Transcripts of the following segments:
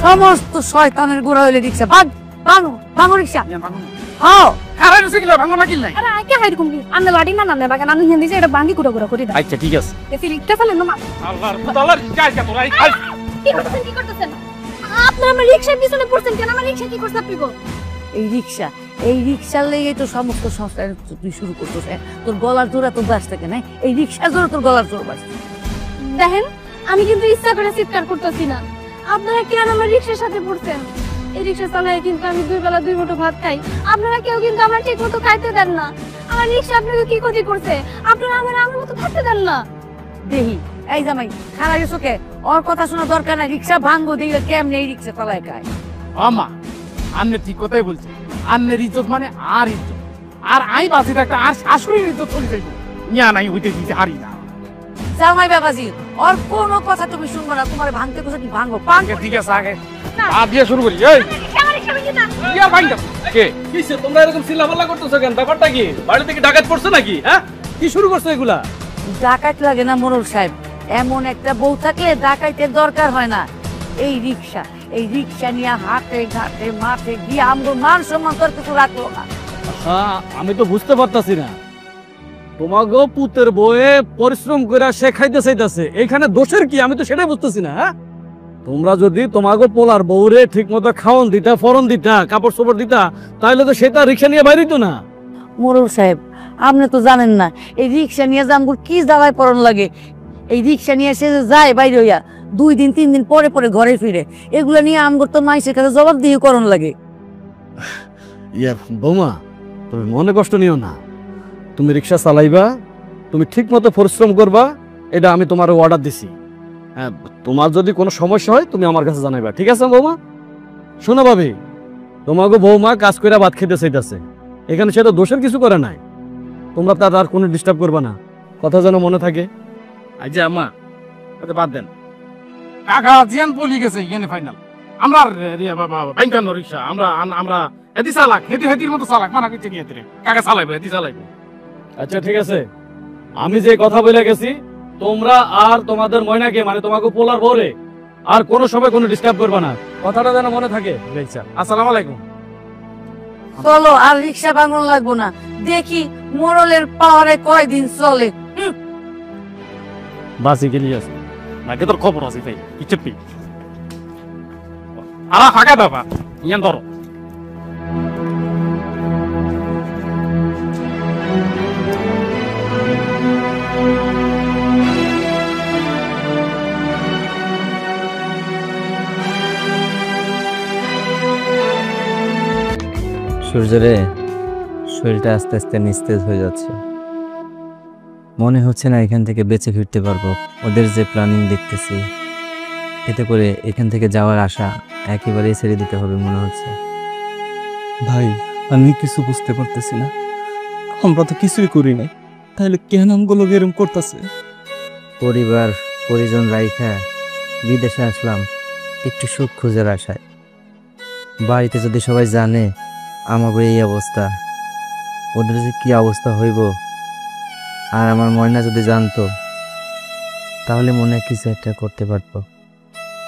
সমস্ত শয়তানের গোড়া হইলে রিক্সা ভাগ ভাঙো ভাঙো রিক্সা হ্যাঁ খারাপ হইছে কি ভাঙো না কি নাই আরে আইকে হাইর কুমকি আন্নে লাড়ি না নান্নে বাগান আন্নে হিন্দি এটা ভাঙ্গি কুড়া কুড়া করে দাও আচ্ছা ঠিক আছে এসি রিক্সা চালে না আল্লাহর পুতালার কাজ কা তোরা কি করতেছেন আপনারা আমার রিক্সার পিছনে পড়ছেন কেন আমার রিক্সা কি করছ আপনি গো এই রিক্সার লেগে তো সমস্ত সংস্থা তুই শুরু করতেছ তোর গলার জোড়া তো বাস থাকে না এই রিক্সার জোড়া তোর গলার জোড়া বাস দেখেন আমি কিন্তু ইচ্ছা করে চিৎকার করতেছি না আপনারা কেন আমার রিক্সার সাথে পড়ছেন এই রিক্সা চালায় কিন্তু আমি দুই বেলা দুই মুঠো ভাত খাই আপনারা কেউ কিন্তু আমরা ঠিক মতো খাইতে দেন না আমার রিক্সা আপনাকে কি ক্ষতি করছে আপনারা আমার মতো থাকতে দেন না দেহি এই জামাই খারাপ গেছো কে ওর কথা শোনা দরকার নাই রিক্সা ভাঙবো দিলে কেমনে এই রিক্সা চালায় খায় আমা আন্নে ঠিক কথাই বলছে আন্নের ইজ্জত মানে আর ইজ্জত আর আই বাসি একটা আর শাশুড়ির ইজ্জত চলে যাইব নিয়া নাই হইতে দিতে হারি না জামাই বাবাজি ওর কোনো কথা তুমি শুনবো না তোমার ভাঙতে কোসা কি ভাঙবো পাঙ্গ ঠিক আছে আগে আ দিয়ে শুরু করি এই কি আর ভাঙ কে কিসে তোমরা এরকম চিল্লাপাল্লা করতেছো কেন ব্যাপারটা কি বাড়ি থেকে ডাকাত পড়ছে নাকি হ্যাঁ কি শুরু করছো এগুলা ডাকাত লাগে না মোড়ল সাহেব এমন একটা বউ থাকলে ডাকাইতের দরকার হয় না এই রিক্সা নিয়ে হাটে ঘাটে মাঠে গিয়ে আমগো মান সম্মান তোর কিছু রাখলো না আমি তো বুঝতে পারতাছি না তোমাগো পুতের বয়ে পরিশ্রম করে শেখাইতে চাইতাছে এখানে দোষের কি আমি তো সেটাই বুঝতেছি না হ্যাঁ তোমরা যদি তোমাগো পোলার বউরে ঠিক মতো খাওয়ান দিতা ফরন দিতা কাপড় চোপড় দিতা তাহলে তো সেটা রিক্সা নিয়ে বাইরে তো না মোড়ল সাহেব আপনি তো জানেন না এই রিক্সা নিয়ে যে আমগুর কি জ্বালায় পড়ন লাগে এই রিক্সা নিয়ে সে যে যায় বাইরে হইয়া 2 দিন 3 দিন পরে পরে ঘরে ফিরে এগুলা নিয়ে আমগুর তো মাইসের কাছে জবাব দিয়ে করণ লাগে বৌমা তুমি মনে কষ্ট নিও না তুমি রিক্সা চালাইবা তুমি ঠিক মতো পরিশ্রম করবা এটা আমি তোমার অর্ডার দিছি হ্যাঁ তোমার যদি কোনো সমস্যা হয় তুমি আমার কাছে জানাইবা ঠিক আছে বৌমা শোনো ভাবি তোমাকে বৌমা কাজ করে ভাত খেতে চাইতেছে এখানে সে তো দোষের কিছু করে নাই তোমরা তার আর কোনো ডিস্টার্ব করবা না কথা যেন মনে থাকে আচ্ছা আম্মা আচ্ছা বাদ দেন কাকা জিয়ান পলি গেছে এখানে ফাইনাল আমরা ভাইঙ্কানো রিক্সা আমরা এদি চালাক হেতির মতো চালাক মানা কিছু নিয়ে কাকা চালাইবো এদি চালাইবো আচ্ছা ঠিক আছে আমি যে কথা বলে গেছি তোমরা আর তোমাদের ময়নাকে মানে তোমাকে পোলার বলে আর কোনো সময় কোনো ডিস্টার্ব করবা না কথাটা যেন মনে থাকে আসসালামু আলাইকুম চলো আর রিক্সা ভাঙন লাগবো না দেখি মোড়লের পাওয়ারে কয়দিন চলে বাসি গেলি আছে নাকি তোর খবর আছে ভাই কিছু পি আরা ফাঁকা বাবা ইয়ান ধরো সূর্যরে শরীরটা আস্তে আস্তে নিস্তেজ হয়ে যাচ্ছে মনে হচ্ছে না এখান থেকে বেঁচে ফিরতে পারবো ওদের যে প্ল্যানিং দেখতেছি এতে করে এখান থেকে যাওয়ার আশা একেবারেই ছেড়ে দিতে হবে মনে হচ্ছে ভাই আমি কিছু বুঝতে পারতেছি না আমরা তো কিছুই করি নাই তাহলে কেন আমগুলো এরকম করতেছে পরিবার পরিজন রাইখা বিদেশে আসলাম একটু সুখ খোঁজার আশায় বাড়িতে যদি সবাই জানে আমাকে এই অবস্থা ওদের যে কি অবস্থা হইব আর আমার ময়না যদি জানতো তাহলে মনে কিছু একটা করতে পারতো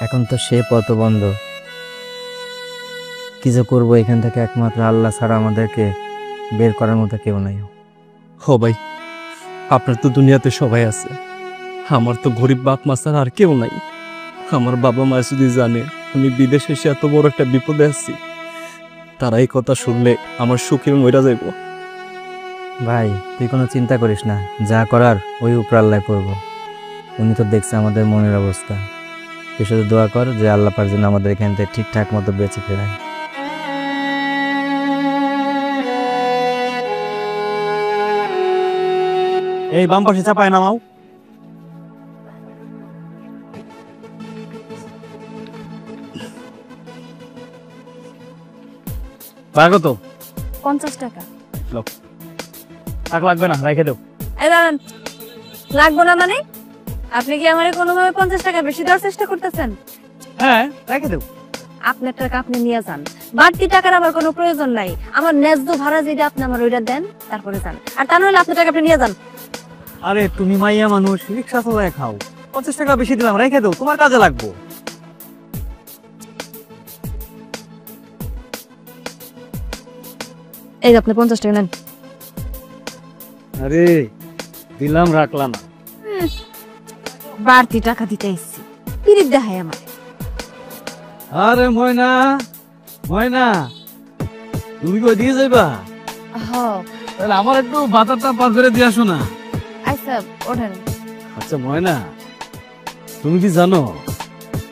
এখন তো সে পথ বন্ধ কি যে করবো এখান থেকে একমাত্র আল্লাহ ছাড়া আমাদেরকে বের করার মতো কেউ নাই হো ভাই আপনার তো দুনিয়াতে সবাই আছে আমার তো গরিব বাপ মা ছাড়া আর কেউ নাই আমার বাবা মা যদি জানে আমি বিদেশে এসে এত বড় একটা বিপদে আছি তারা এই কথা শুনলে আমার সুখে মইরা যাইব ভাই তুই কোনো চিন্তা করিস না যা করার ওই উপর আল্লাহ করবো উনি তো দেখছে আমাদের মনের অবস্থা তুই শুধু দোয়া কর যে আল্লাহ পাক যেন আমাদের এখান থেকে ঠিকঠাক মতো বেঁচে ফেরায় এই বাম পাশে চাপায় নামাও কত 50 টাকা টাকা লাগবে না রেখে দাও এই দাঁড়ান লাগবো না মানে আপনি কি আমারে কোনোভাবে 50 টাকা বেশি দেওয়ার চেষ্টা করতেছেন হ্যাঁ রেখে দাও আপনার টাকা আপনি নিয়ে যান বাড়তি টাকার আমার কোনো প্রয়োজন নাই আমার ন্যায্য ভাড়া যেটা আপনি আমার ওইটা দেন তারপরে যান আর তা নইলে আপনার টাকা আপনি নিয়ে যান আরে তুমি মাইয়া মানুষ রিক্সা চালায় খাও 50 টাকা বেশি দিলাম রেখে দাও তোমার কাজে লাগবো এই যে আপনি 50 টাকা নেন। আরে দিলাম রাখলাম না। বাড়তি টাকা দিতে এসেছি, পিরিত দেখায় আমার। আরে ময়না, ময়না তুমি কই দিয়ে যাইবা? তাহলে আমার একটু বাজারটা পার করে দিয়ে আসো না। আচ্ছা ওঠেন। আচ্ছা ময়না, তুমি কি জানো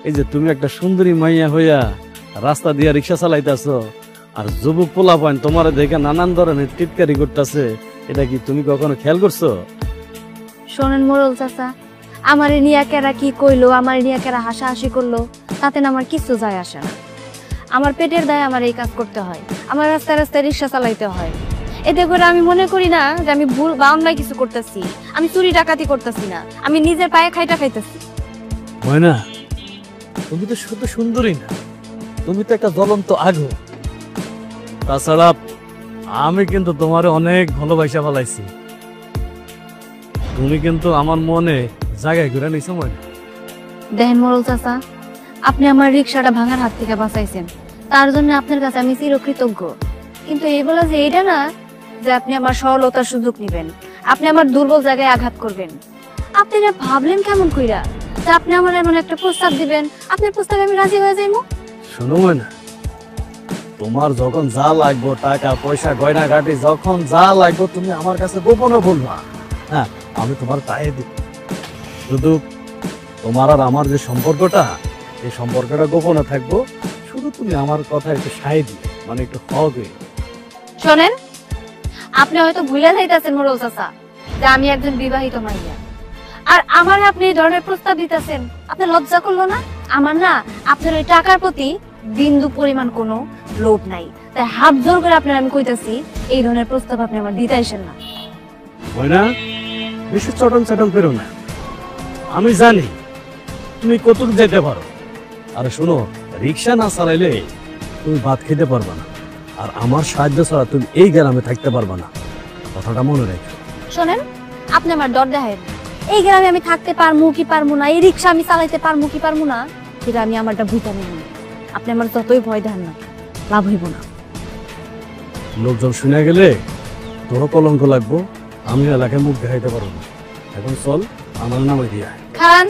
এই যে তুমি একটা সুন্দরী মাইয়া হইয়া রাস্তা দিয়া রিক্সা চালাইতেছো আর যুবক পোলাপান তোমার দেখে নানান ধরনের টিটকারি করতেছে, এটা কি তুমি কখনো খেয়াল করছো? শোনেন মোড়ল চাচা, আমার নিয়া কেরা কি কইলো, আমার নিয়া কেরা হাসাহাসি করলো, তাতে না আমার কিছু যায় আসে না। আমার পেটের দায়ে আমার এই কাজ করতে হয়, আমার রাস্তায় রাস্তায় রিক্সা চালাইতে হয়। এতে করে আমি মনে করি না যে আমি ভুল বা অন্যায় কিছু করতেছি, আমি চুরি ডাকাতি করতেছি না, আমি নিজের পায়ে খাইটা খাইতেছি। ময়না, তুমি তো শুধু সুন্দরী না, তুমি তো একটা জ্বলন্ত আগুন। তাছাড়া আমি কিন্তু তোমারে অনেক ভালোবাসা ফেলাইছি, তুমি কিন্তু আমার মনে জায়গায় ঘুরে নিছো ময়না। দেখেন মোড়ল চাচা, আপনি আমার রিক্সাটা ভাঙার হাত থেকে বাঁচাইছেন, তার জন্য আপনার কাছে আমি চিরকৃতজ্ঞ। কিন্তু এই বলা যে এটা না যে আপনি আমার সরলতার সুযোগ নেবেন, আপনি আমার দুর্বল জায়গায় আঘাত করবেন। আপনি এটা ভাবলেন কেমন কইরা যে আপনি আমার এমন একটা প্রস্তাব দিবেন, আপনার প্রস্তাবে আমি রাজি হয়ে যাইমু? শোনো ময়না, তোমার যখন যা লাগবে টাকা পয়সা গয়না গাটি যখন যা লাগবে তুমি আমার কাছে গোপনে বলবা, হ্যাঁ আমি তোমার তাই দিব। শুধু তোমার আর আমার যে সম্পর্কটা, এই সম্পর্কটা গোপনে থাকবো, শুধু তুমি আমার কথা একটু সায় দিবে, মানে একটু হবে। শোনেন, আপনি হয়তো ভুলে যাইতেছেন মোড়ল চাচা যে আমি একজন বিবাহিত মাইয়া, আর আমার আপনি এই ধরনের প্রস্তাব দিতেছেন, আপনার লজ্জা করলো না? আমার না আপনার ওই টাকার প্রতি বিন্দু পরিমাণ কোনো লোভ নাই, তাই হাত জোর করে আপনার আমি কইতাছি এই ধরনের প্রস্তাব আপনি আমার দিতে আসেন না। ময়না, বেশি চটন চটন করো না, আমি জানি তুমি কতটুকু যেতে পারো। আর শোনো, রিক্সা না চালাইলে তুমি ভাত খেতে পারবে না, আর আমার সাহায্য ছাড়া তুমি এই গ্রামে থাকতে পারবে না, কথাটা মনে রেখো। শোনেন, আপনি আমার ডর দেখায়, এই গ্রামে আমি থাকতে পারমু কি পারমু না, এই রিক্সা আমি চালাইতে পারমু কি পারমু না, সেটা আমি আমারটা বুঝতে পারি। আপনি আমার যতই ভয় দেন না, লাভ হইব না। লোকজন শুনে গেলে তোরও কলঙ্ক লাগবো, আমি এলাকায় মুখ দেখাইতে পারবো না। এখন চল, আমার নামে দিয়া। খান,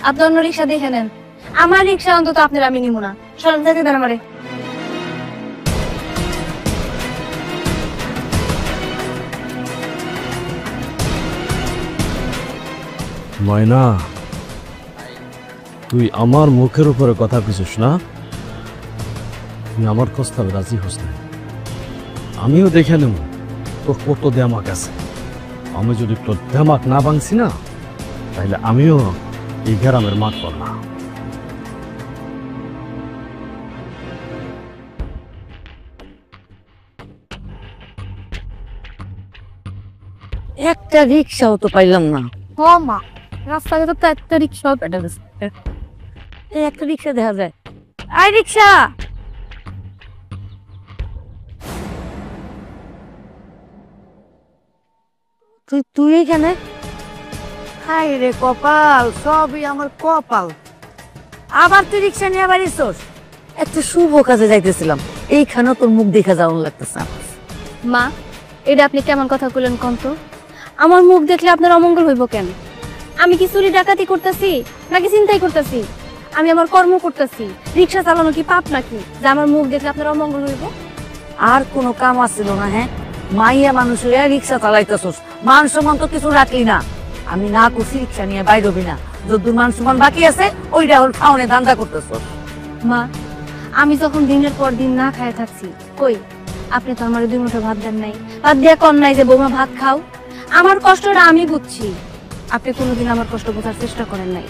আপনি অন্য রিক্সা দেখে নেন, আমার রিক্সা অন্তত আপনার আমি নিব না। চলেন, যেতে দেন আমারে। ময়না, তুই আমার মুখের উপরে কথা পিছিস না, তুই আমার প্রস্তাবে রাজি হোস না। আমিও দেখে নেব তোর কত দেমাক আছে, আমি যদি তোর দেমাক না ভাঙছি না, তাহলে আমিও এই গ্রামের মাঠ পর না। একটা রিক্সাও তো পাইলাম না। ও মা, রাস্তায় তো একটা রিক্সা পেটে গেছে। এই একটা রিক্সা দেখা যায়। আই রিক্সা, তুই তুই এখানে? হাই রে কপাল, সবই আমার কপাল। আবার তুই রিক্সা নিয়ে বাড়িছস? একটা শুভ কাজে যাইতেছিলাম, এইখানেও তোর মুখ দেখা যাওয়ার লাগতেছে। মা, এটা আপনি কেমন কথা কইলেন কোন তো? আমার মুখ দেখলে আপনার অমঙ্গল হইব কেন? আমি কি চুরি ডাকাতি করতেছি নাকি চিন্তাই করতেছি? আমি আমার কর্ম করতেছি, রিক্সা চালানো কি পাপ নাকি যে আমার মুখ দেখলে আপনার অমঙ্গল হইব? আর কোনো কাম আসছিল না? হ্যাঁ, মাইয়া মানুষ হইয়া রিক্সা চালাইতেছস, মান সম্মান তো কিছু রাখলি না। আমি না করছি রিক্সা নিয়ে বাইর হবি না, যদ্দূর মান সম্মান বাকি আছে ওইটা ওর খাওয়ানে ধান্দা করতেছস। মা, আমি যখন দিনের পর দিন না খায় থাকছি, কই আপনি তো আমার 2 মুঠো ভাত দেন নাই, ভাত দিয়া কন নাই যে বৌমা ভাত খাও। আমার কষ্টটা আমি বুঝছি, আপনি কোনোদিন আমার কষ্ট বোঝার চেষ্টা করেন নাই।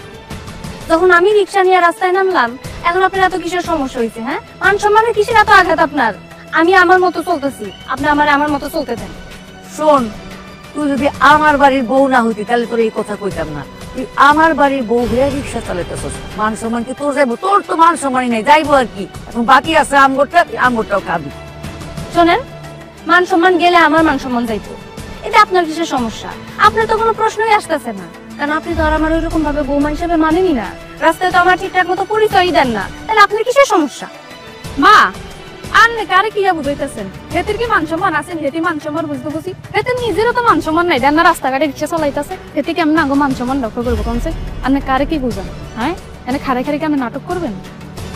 যখন আমি রিক্সা নিয়ে রাস্তায় নামলাম, এখন আপনার এত কিসের সমস্যা হয়েছে? হ্যাঁ, মান সম্মানের কিসের এত আঘাত আপনার? আমি আমার মতো চলতেছি, আপনি আমার মতো চলতে দেন। শোন, তুই যদি আমার বাড়ির বউ না হইতি তাহলে তোর এই কথা কইতাম না। তুই আমার বাড়ির বউ হইয়া রিক্সা চালাইতেছস, মান সম্মান কি তোর যাইবো? তোর তো মান সম্মানই নাই, যাইবো আর কি। এখন বাকি আছে আমগোটা, আমগোটাও খাবি। শোনেন, মান সম্মান গেলে আমার মান সম্মান যাইতো, এটা আপনার কিসের সমস্যা? আপনার তো কোনো প্রশ্নই আসতেছে না, কারণ আপনি তো আর আমার ওইরকম ভাবে বৌমা হিসেবে মানেনি না, রাস্তায় তো আমার ঠিকঠাক মতো পরিচয়ই দেন না, তাহলে আপনার কিসের সমস্যা? মা, আন্নে কারে কি বুঝাইতেছেন? হেতের কি মান সম্মান আছে? হেতি মান সম্মান বুঝতে বুঝি হেতে নিজেরও তো মান সম্মান নাই, না রাস্তাঘাটে রিক্সা চালাইতেছে, হেতি কেমন আগে মান সম্মান রক্ষা করবো কমছে? আন্নে কারে কি বুঝান? হ্যাঁ, এনে খারে খারে কেমন নাটক করবেন?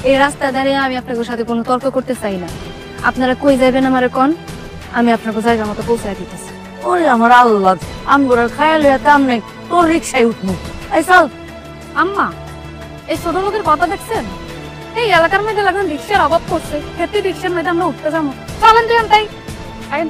এই রাস্তা দাঁড়িয়ে আমি আপনাদের সাথে কোনো তর্ক করতে চাই না। আপনারা কই যাবেন আমারে কোন, আমি আপনাকে জায়গা মতো পৌঁছায় দিতেছি। ওরে আমার আল্লাহ, আমগোর খায়াল হইতাম নেই, তোর রিক্সায় উঠবো। এই চল। আম্মা, এই ছোট লোকের কথা দেখছেন? এই এলাকার মধ্যে এখন রিক্সার অভাব করছে, হেতে রিক্সার মধ্যে আমরা উঠতে যাবো। চলেন যান তাই। আইন।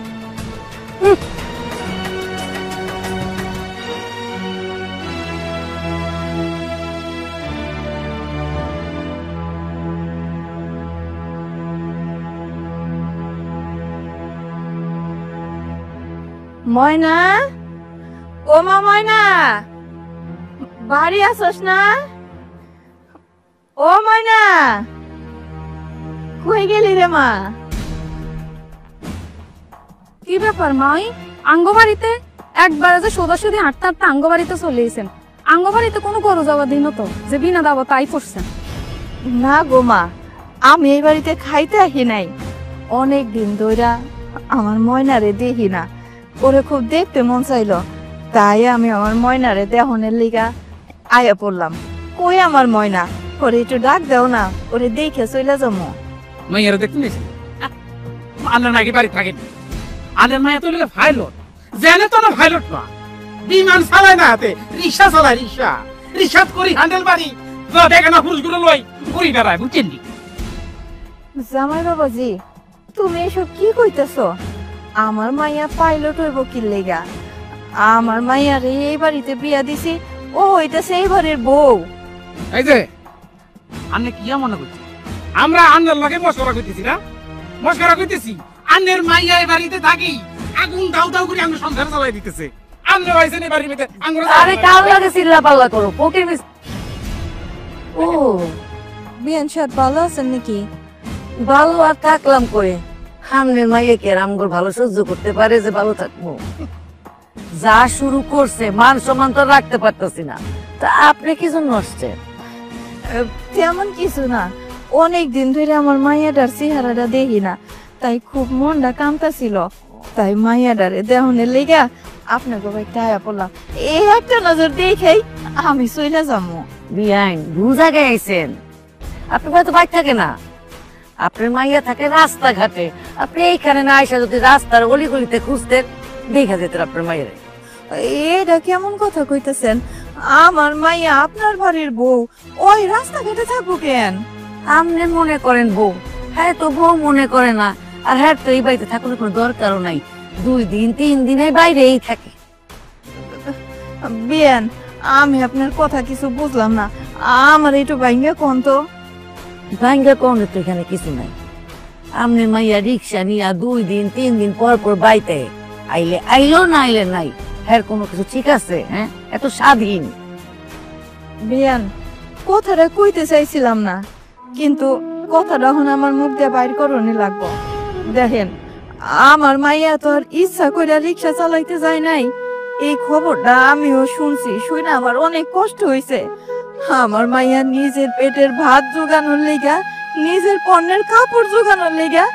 ময়না, ও মা ময়না, বাড়ি আসস না? ও ময়না, কই গেলি রে মা? কি ব্যাপার মাই, আঙ্গবাড়িতে একবার যে সোজাসুজি হাঁটতে হাঁটতে আঙ্গবাড়িতে চলে এসেছেন? আঙ্গবাড়িতে কোনো গরু যাওয়া দিন তো যে বিনা দাবা তাই পড়ছেন? না গো মা, আমি এই বাড়িতে খাইতে আসি নাই। অনেক দিন ধইরা আমার ময়নারে দেখি না, ওরে খুব দেখতে মন চাইলো, তাই আমি আমার ময়নারে দেহনের লিগা আয়া পড়লাম। কই আমার ময়না, ওরে একটু ডাক দাও না, ওরে দেখে চলে যাবো। মাইয়ারে দেখতে নিয়েছি আল্লাহ নাকি বাড়ি থাকেন। আলের মায়া তো পাইলট, জেনে তো না পাইলট না, বিমান চালায় না, হাতে রিক্সা চালায়, রিক্সা করি হ্যান্ডেল বাড়ি দেখে না পুরুষগুলো লই ঘুরি বেড়ায়, বুঝছেন? জামাই বাবাজি, তুমি এসব কি কইতেছো? আমার মাইয়া পাইলট হইব কি লেগা? আমার মাইয়ার এই বাড়িতে বিয়া দিছি, ও হইতেছে এই বাড়ির বউ। এই যে আন্নে কি মনে করছি আমরা আন্নের লগে মশকরা করতেছি না? মশকরা করতেছি, আন্নের মাইয়া এই বাড়িতে থাকি আগুন দাউ দাউ করে আমরা সংসার চালাই দিতেছে। আন্নে ভাইছেন এই বাড়ির মধ্যে আঙ্গুর। আরে কাল লাগে চিল্লা পাল্লা করো, ফকির মিস। ও বিয়ান সাহেব ভালো আছেন নাকি? ভালো আর থাকলাম করে, সামনের মাইয়া কে আমগর ভালো সহ্য করতে পারে যে ভালো থাকবো? যা শুরু করছে মান সম্মান তো রাখতে পারতেছি না। তা আপনি কি জন্য আসছেন? তেমন কিছু না, অনেক দিন ধরে আমার মাইয়াটার চেহারাটা দেখি না, তাই খুব মনটা কামতাছিল, তাই মাইয়াটারে দেহনের লেগা আপনাকে একটা আয়া পড়লাম। এই একটা নজর দেখেই আমি চলে যাবো। বিয়াইন ভুল জায়গায় আইছেন, আপনি হয়তো বাইক থাকে না, আপনার মাইয়া থাকে রাস্তাঘাটে। আপনি এইখানে না আইসা যদি রাস্তার অলিগলিতে খুঁজতেন, দেখা যেতেন আপনার মাইয়ারে। এটা কেমন কথা কইতেছেন? আমার মাইয়া আপনার বাড়ির বউ, ওই রাস্তাঘাটে থাকবো কেন? আপনি মনে করেন বউ, হ্যাঁ তো বউ মনে করে না। আর হ্যাঁ তো এই বাড়িতে থাকার কোনো দরকারও নাই, 2 দিন 3 দিনে বাইরেই থাকে। বিয়ান, আমি আপনার কথা কিছু বুঝলাম না, আমার একটু ভাঙ্গা কোন তো। ভাঙ্গা কোন তো এখানে কিছু নাই। আপনি মাইয়া রিক্সা নিয়ে 2 দিন 3 দিন পর পর বাইতে আইলে আইলো, না আইলে নাই, হ্যাঁ কোনো কিছু ঠিক আছে? হ্যাঁ, এত স্বাধীন। বিয়ান, কথাটা কইতে চাইছিলাম না, কিন্তু কথাটা এখন আমার মুখ দিয়ে বাইর করণই লাগবো। দেখেন, আমার মাইয়া তো আর ইচ্ছা করে রিক্সা চালাইতে যায় নাই, এই খবরটা আমিও শুনছি, শুনে আমার অনেক কষ্ট হয়েছে। আমার মাইয়া নিজের পেটের ভাত জোগানোর লেগা, নিজের পণ্যের কাপড় জোগানোর লেগা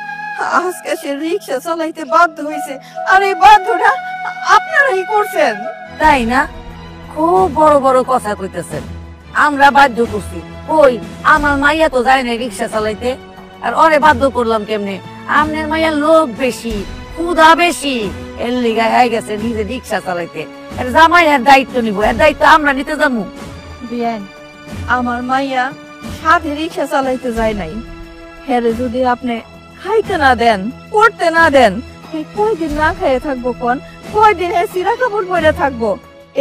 আজকে সে রিক্সা চালাইতে বাধ্য হয়েছে, আর এই বাধ্যটা আপনারাই করছেন, তাই না? খুব বড় বড় কথা কইতেছেন, আমরা বাধ্য করছি। ওই আমার মাইয়া তো যায় না রিক্সা চালাইতে, আর ওরে বাধ্য করলাম কেমনে? আপনার মাইয়া লোক বেশি, ক্ষুধা বেশি, এর লিগা হয়ে গেছে নিজে রিক্সা চালাইতে। এর জামাই এর দায়িত্ব নিব, এর দায়িত্ব আমরা নিতে যাবো। বিয়ান, আমার মাইয়া সাথে রিক্সা চালাইতে যায় নাই, হেরে যদি আপনি খাইতে না দেন, পড়তে না দেন, কয়দিন না খাইয়ে থাকবো? কোন কয়দিন সিরা কাপড় পরে থাকবো?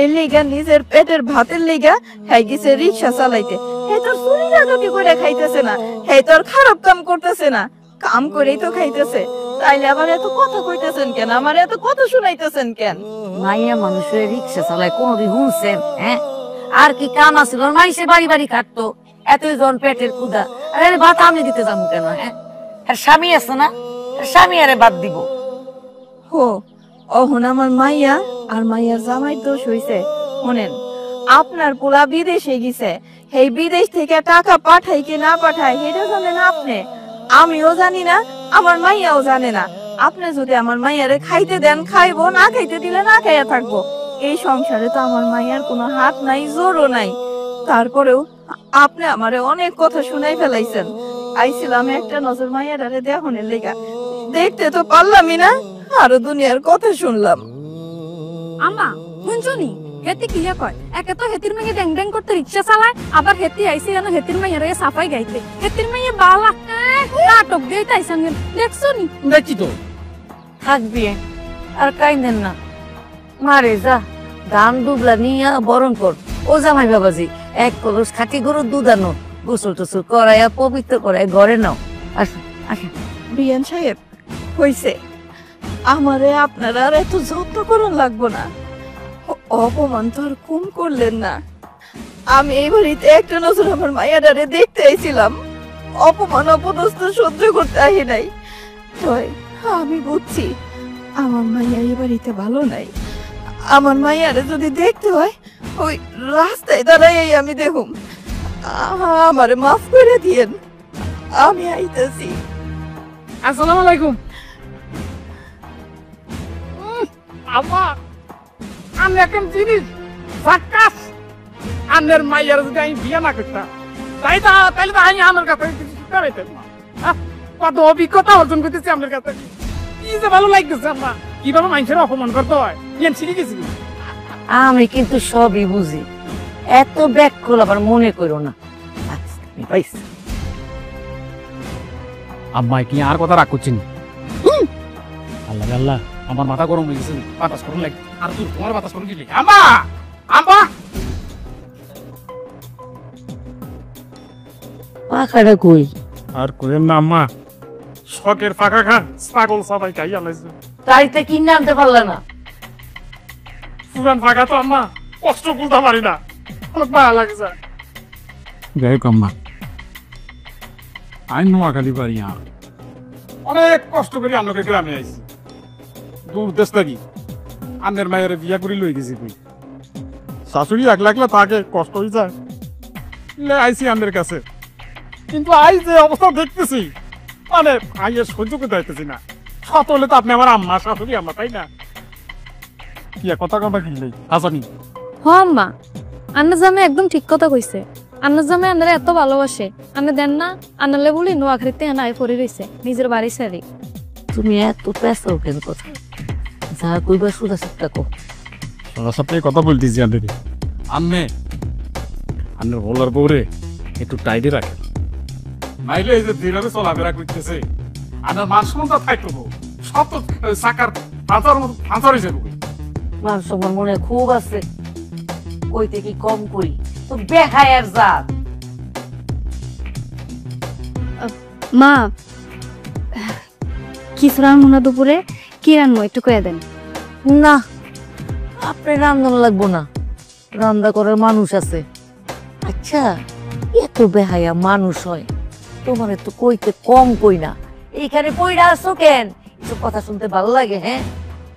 এর লিগা নিজের পেটের ভাতের লিগা খাই গেছে রিক্সা চালাইতে। হে তোর চুরি রাজকি করে খাইতেছে না, হে তোর খারাপ কাম করতেছে না, কাম করেই তো খাইতেছে। তাইলে আবার এত কথা কইতেছেন কেন? আমার এত কথা শুনাইতেছেন কেন? মাইয়া মানুষের রিক্সা চালায় কোনদিন শুনছেন? হ্যাঁ, আর কি কাম আছে? মাইসে বাড়ি বাড়ি খাটতো, এতই জন পেটের ক্ষুধা, আর ভাত আমি দিতে যাবো কেন? হ্যাঁ, আর স্বামী আছে না, স্বামী আরে বাদ দিব। হো, অহন আমার মাইয়া আর মাইয়ার জামাই দোষ হইছে। শোনেন, আপনার পোলা বিদেশে গেছে, এই বিদেশ থেকে টাকা পাঠাই কি না পাঠায় সেটা জানেন আপনি, আমিও জানি না, আমার মাইয়াও জানে না। আপনি যদি আমার মাইয়ারে খাইতে দেন খাইবো, না খাইতে দিলে না খাইয়া থাকবো। এই সংসারে তো আমার মাইয়ার কোনো হাত নাই, জোরও নাই। তারপরেও আপনি আমারে অনেক কথা শুনাই ফেলাইছেন। আইছিলাম একটা নজর মাইয়ারে দেখনের লেগা, দেখতে তো পারলামই না, আরো দুনিয়ার কথা শুনলাম। আমা শুনছনি হেতি কি কয়, একে তো হেতির মেয়ে ড্যাং ড্যাং করতে রিক্সা চালায়, আবার হেতি আইসি যেন হেতির মেয়েরে সাফাই গাইতে। হেতির মেয়ে বালা নাটক দিয়ে তাইছেন, দেখছো নি? দেখছি তো। থাকবি আর কাইন্দেন না, মারে যা ধান দুবলা নিয়ে বরণ কর। ও জামাই বাবাজি, এক কলস খাঁটি গরুর দুধ আনো, গোসল টোসল করাইয়া পবিত্র করাই ঘরে নাও। আসুন আসুন। বিয়ান সাহেব, হইছে, আমারে আপনারা আর এত যত্ন করুন লাগবো না। অপমান তো আর কম করলেন না। আমি এই বাড়িতে একটা নজর আমার মায়াডারে দেখতে আইছিলাম, অপমান অপদস্থ সহ্য করতে আহি নাই। তয় আমি বুঝছি আমার মাইয়া এই বাড়িতে ভালো নাই। আমার মাইয়ারে যদি দেখতে হয় ওই রাস্তায় দাঁড়াই আমি দেখুম। আমারে মাফ করে দিয়েন, আমি আইতাছি। আসসালামু আলাইকুম। আম্মা, আমি এখন জিনিস সাক্কাস আন্নের মাইয়ার যদি আমি বিয়ে না করতাম, তাইলে তো আমি আমার কাছে কিছু শিক্ষা পাইতাম না। কত অভিজ্ঞতা অর্জন করতেছি আপনার কাছে, কি যে ভালো লাগতেছে আম্মা, কিভাবে মানুষের অপমান করতে হয় জ্ঞান শিখে গেছি। আমি কিন্তু সবই বুঝি, এত ব্যাকুল আবার মনে করো না। আচ্ছা, আমি পাইছি। আম্মা কি আর কথা রাগ করছেন? আল্লাহ আল্লাহ, আমার মাথা গরম হয়ে গেছে, বাতাস করুন লাগে। আর তুই তোমার বাতাস করুন কি? আম্মা আম্মা, পাখাটা কই? আর কইেন না আম্মা, শখের ফাঁকা খান ছাগল সবাই খাইয়া লাইছে। তাইতে কিনে আনতে পারলে না? পুরান ফাঁকা তো আম্মা, কষ্ট বলতে পারি না, অনেক ভালো লাগে যায়। যাই হোক আম্মা, আমি নোয়াখালী বাড়ি অনেক কষ্ট করে আপনাকে গ্রামে আইছি, দূর দেশ থাকি। আন্নের মায়ের বিয়া করে লই গেছি তুই, শাশুড়ি একলা একলা তাকে কষ্ট হয়ে যায়, আইছি আন্নের কাছে। কিন্তু আই যে অবস্থা দেখতেছি, মানে আইয়ের সহ্য করতে পারতেছি না। সত হলে তো আপনি আমার আম্মা, শাশুড়ি আম্মা, তাই না? কি কথা কথা কিনলেই আসনি। হ আম্মা, আন্না জামে একদম ঠিক কথা কইছে। আন্না জামে আন্নারে এত ভালোবাসে, আন্না দেন না আন্নালে বলি নোয়াখালীতে এনাই পড়ে রইছে নিজের বাড়ি সারি। তুমি এত পেঁচাও কেন কথা? যা কইবা সুদা সাপটা কো। সোজা সাপটাই কথা বলতেছি আন্নের। আন্নের বলার বউরে একটু টাইটে রাখে, নাইলে এই যে ধীরে চলাফেরা করতেছে, আন্নার মান সম্মান থাকতো সব তো চাকার পাঁচার মতো পাঁচার হিসেবে। মান সম্মান মনে খুব আছে, কইতে কি কম কই? তো বেহায়ার জাত। মা, কিছু রান্না না দুপুরে, কি রান্না একটু কয়ে দেন। না, আপনি রান্না লাগবো না, রান্না করার মানুষ আছে। আচ্ছা, এত বেহায়া মানুষ হয়, তোমার তো কইতে কম কই না। এইখানে কইরা আসো কেন? এসব কথা শুনতে ভালো লাগে? হ্যাঁ,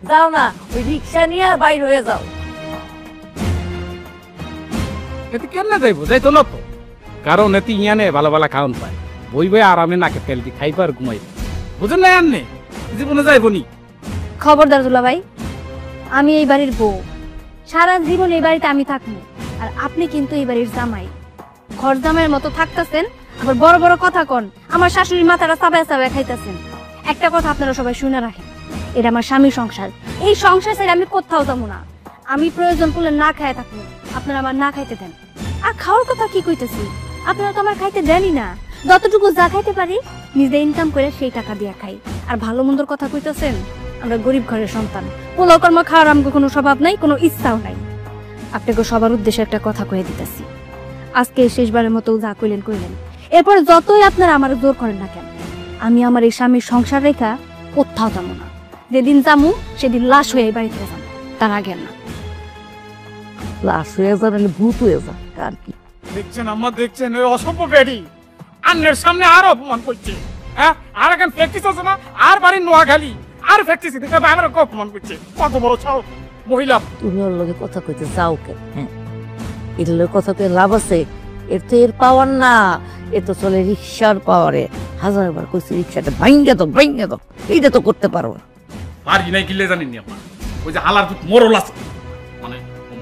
যাও না, ওই রিক্সা নিয়ে আর বাইর হয়ে যাও। এতে কেন যাইব? যাইতো না তো, কারণ এতে ইয়ানে ভালো ভালো খাওয়ান পায়, বই বই আরামে নাকে তেল দিয়ে খাইবা আর ঘুমাইব। বুঝেন না? আননে জীবনে যাইবনি। খবরদার দুলা ভাই, আমি এই বাড়ির বউ, সারা জীবন এই বাড়িতে আমি থাকবো। আর আপনি কিন্তু এই বাড়ির জামাই, ঘর জামাইয়ের মতো থাকতেছেন, আবার বড় বড় কথা কন, আমার শাশুড়ির মাথাটা চাবায় চাবায় খাইতেছেন। একটা কথা আপনারা সবাই শুনে রাখেন, এটা আমার স্বামীর সংসার, এই সংসার ছেড়ে আমি কোথাও যাবো না। আমি প্রয়োজন করলে না খায় থাকবো, আপনারা আমার না খাইতে দেন। আর খাওয়ার কথা কি কইতেছি, আপনারা তো আমার খাইতে দেনই না। যতটুকু যা খাইতে পারি নিজে ইনকাম করে সেই টাকা দিয়ে খাই। আর ভালো মন্দর কথা কইতেছেন, আমরা গরিব ঘরের সন্তান, পোলাও কর্ম খাওয়ার আমাকে কোনো স্বভাব নাই, কোনো ইচ্ছাও নাই। আপনাকে সবার উদ্দেশ্যে একটা কথা কয়ে দিতেছি, আজকে শেষবারের মতো যা কইলেন কইলেন, এরপরে যতই আপনারা আমার জোর করেন না কেন, আমি আমার এই স্বামীর সংসার রেখা কোথাও যাবো না। যেদিন যাবো সেদিন লাশ হয়ে এই বাড়ি থেকে যাবো, তার আগে না। লাশ হয়ে যান, ভূত হয়ে যান, আর কি? দেখছেন আম্মা, দেখছেন ওই অসভ্য বেড়ি আন্নের সামনে আর অপমান করছে। হ্যাঁ, আর এখন প্র্যাকটিস আছে না, আর বাড়ির নোয়াখালী আর প্র্যাকটিস দিতে আমার অপমান করছে। কত বড় ছাও মহিলা! তুমি ওর লগে কথা কইতে যাও কেন? হ্যাঁ, এর লগে কথা কয়ে লাভ আছে? এর তো এর পাওয়ার না, এ তো চলে রিক্সার পাওয়ারে। হাজারবার কইছি রিক্সাটা ভাঙ্গে দাও এইটা তো করতে পারো না। পারি নাই কিলে জানেন নি আম্মা, ওই যে হালার পুত মোরল আছে, মানে